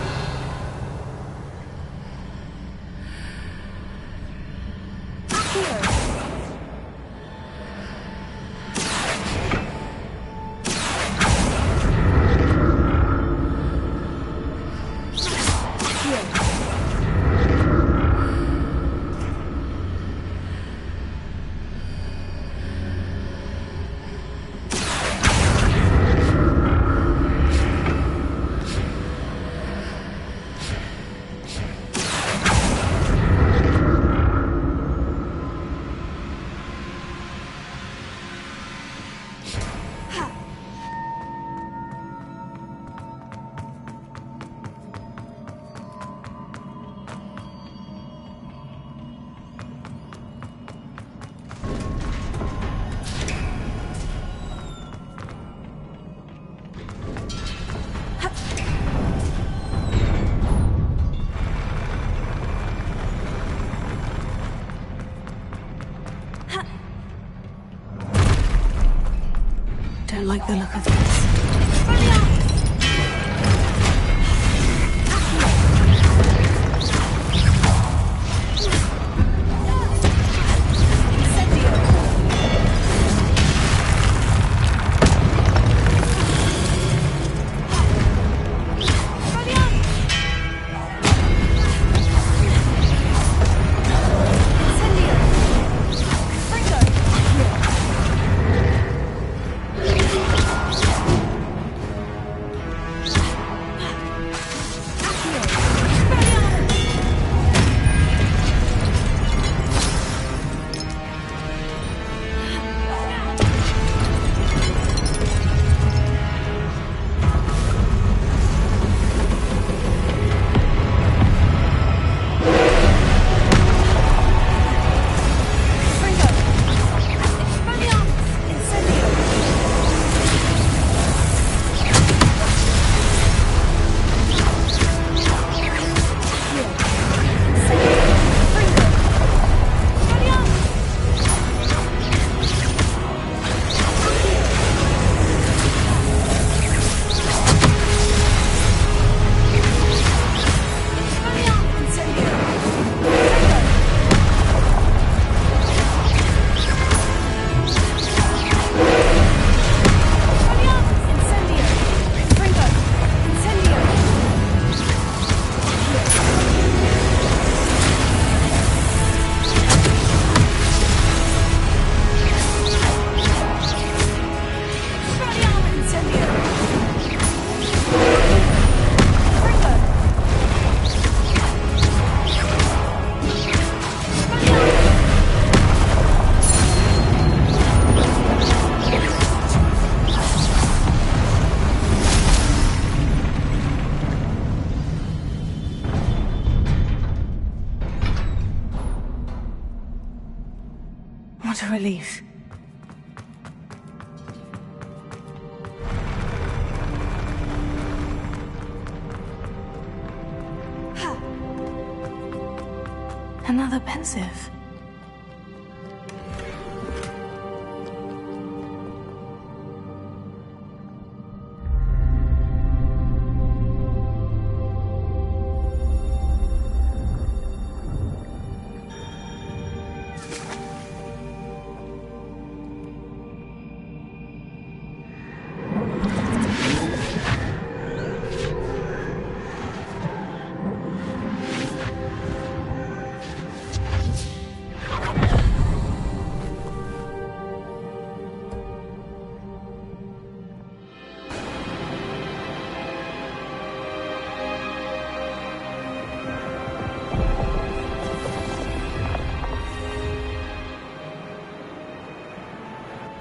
Don't like the look of this. What a relief. Another pensive.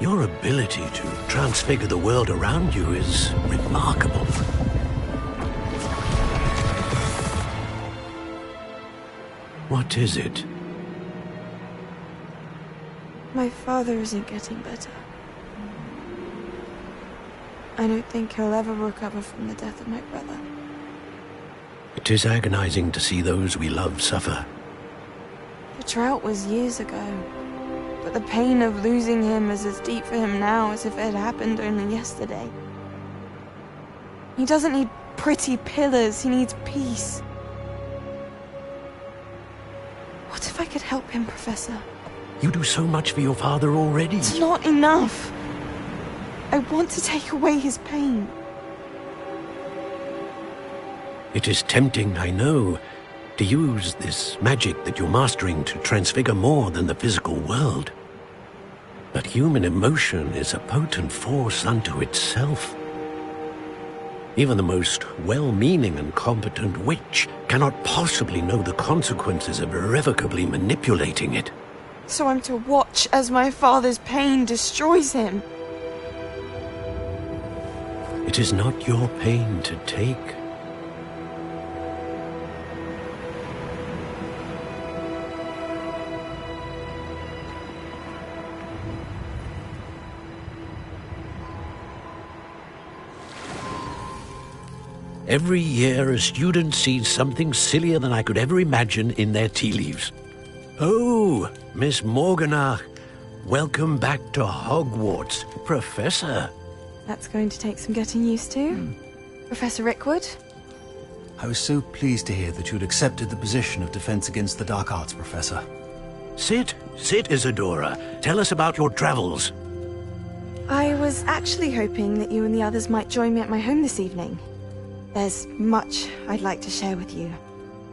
Your ability to transfigure the world around you is remarkable. What is it? My father isn't getting better. I don't think he'll ever recover from the death of my brother. It is agonizing to see those we love suffer. The drought was years ago, but the pain of losing him is as deep for him now as if it had happened only yesterday. He doesn't need pretty pillars. He needs peace. What if I could help him, Professor? You do so much for your father already. It's not enough. I want to take away his pain. It is tempting, I know, to use this magic that you're mastering to transfigure more than the physical world. But human emotion is a potent force unto itself. Even the most well-meaning and competent witch cannot possibly know the consequences of irrevocably manipulating it. So I'm to watch as my father's pain destroys him. It is not your pain to take. Every year, a student sees something sillier than I could ever imagine in their tea leaves. Oh, Miss Morganach, welcome back to Hogwarts, Professor. That's going to take some getting used to. Professor Rickwood? I was so pleased to hear that you'd accepted the position of Defense Against the Dark Arts, Professor. Sit, Isadora. Tell us about your travels. I was actually hoping that you and the others might join me at my home this evening. There's much I'd like to share with you.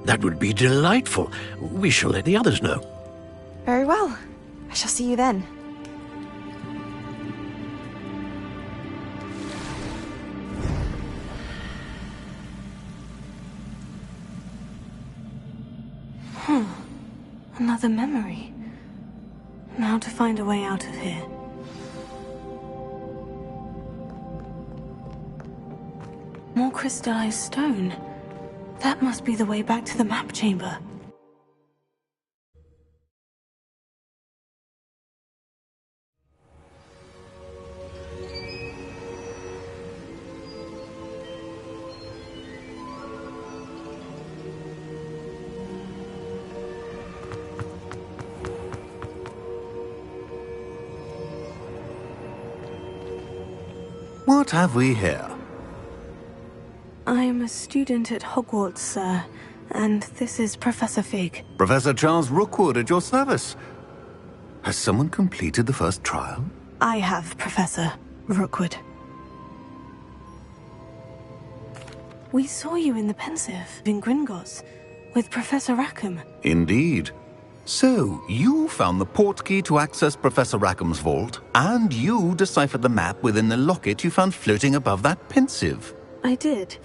That would be delightful. We shall let the others know. Very well. I shall see you then. Another memory. Now to find a way out of here. More crystallized stone. That must be the way back to the map chamber. What have we here? I am a student at Hogwarts, sir, and this is Professor Fig. Professor Charles Rookwood at your service. Has someone completed the first trial? I have, Professor Rookwood. We saw you in the Pensive in Gringotts with Professor Rackham. Indeed. So, you found the portkey to access Professor Rackham's vault, and you deciphered the map within the locket you found floating above that Pensive. I did.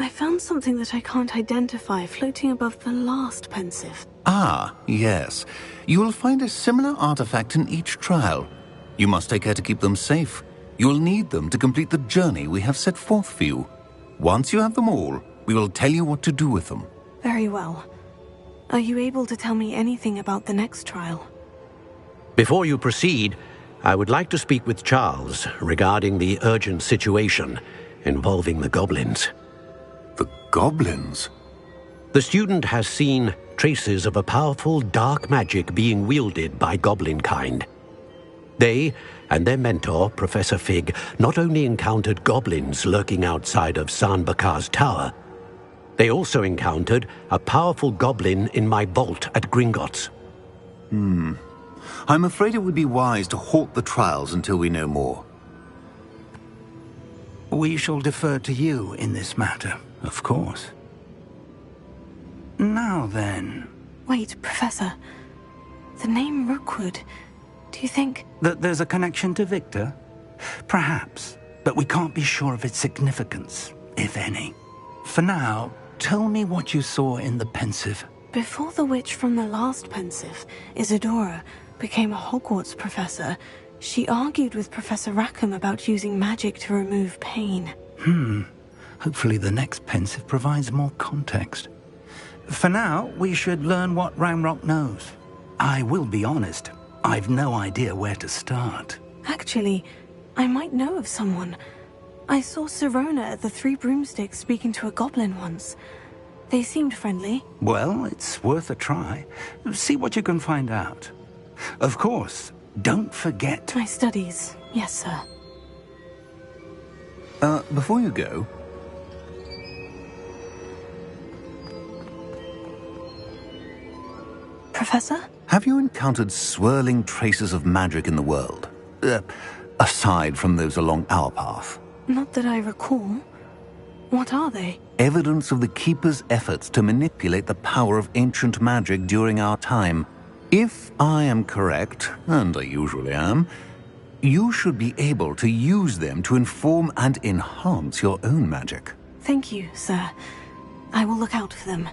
I found something that I can't identify floating above the last Pensive. Ah, yes. You will find a similar artifact in each trial. You must take care to keep them safe. You will need them to complete the journey we have set forth for you. Once you have them all, we will tell you what to do with them. Very well. Are you able to tell me anything about the next trial? Before you proceed, I would like to speak with Charles regarding the urgent situation involving the goblins. The goblins? The student has seen traces of a powerful dark magic being wielded by goblin kind. They and their mentor, Professor Fig, not only encountered goblins lurking outside of San Bakar's tower, they also encountered a powerful goblin in my vault at Gringotts. I'm afraid it would be wise to halt the trials until we know more. We shall defer to you in this matter, of course. Now then... Wait, Professor. The name Rookwood. Do you think... that there's a connection to Victor? Perhaps, but we can't be sure of its significance, if any. For now, tell me what you saw in the Pensive. Before the witch from the last Pensive, Isadora, became a Hogwarts professor, she argued with Professor Rackham about using magic to remove pain. Hopefully the next Pensive provides more context. For now, we should learn what Ranrock knows. I will be honest, I've no idea where to start. Actually, I might know of someone. I saw Sirona at the Three Broomsticks speaking to a goblin once. They seemed friendly. Well, it's worth a try. See what you can find out. Of course, don't forget... My studies, yes, sir. Before you go, Professor? Have you encountered swirling traces of magic in the world? Aside from those along our path? Not that I recall. What are they? Evidence of the Keeper's efforts to manipulate the power of ancient magic during our time. If I am correct, and I usually am, you should be able to use them to inform and enhance your own magic. Thank you, sir. I will look out for them.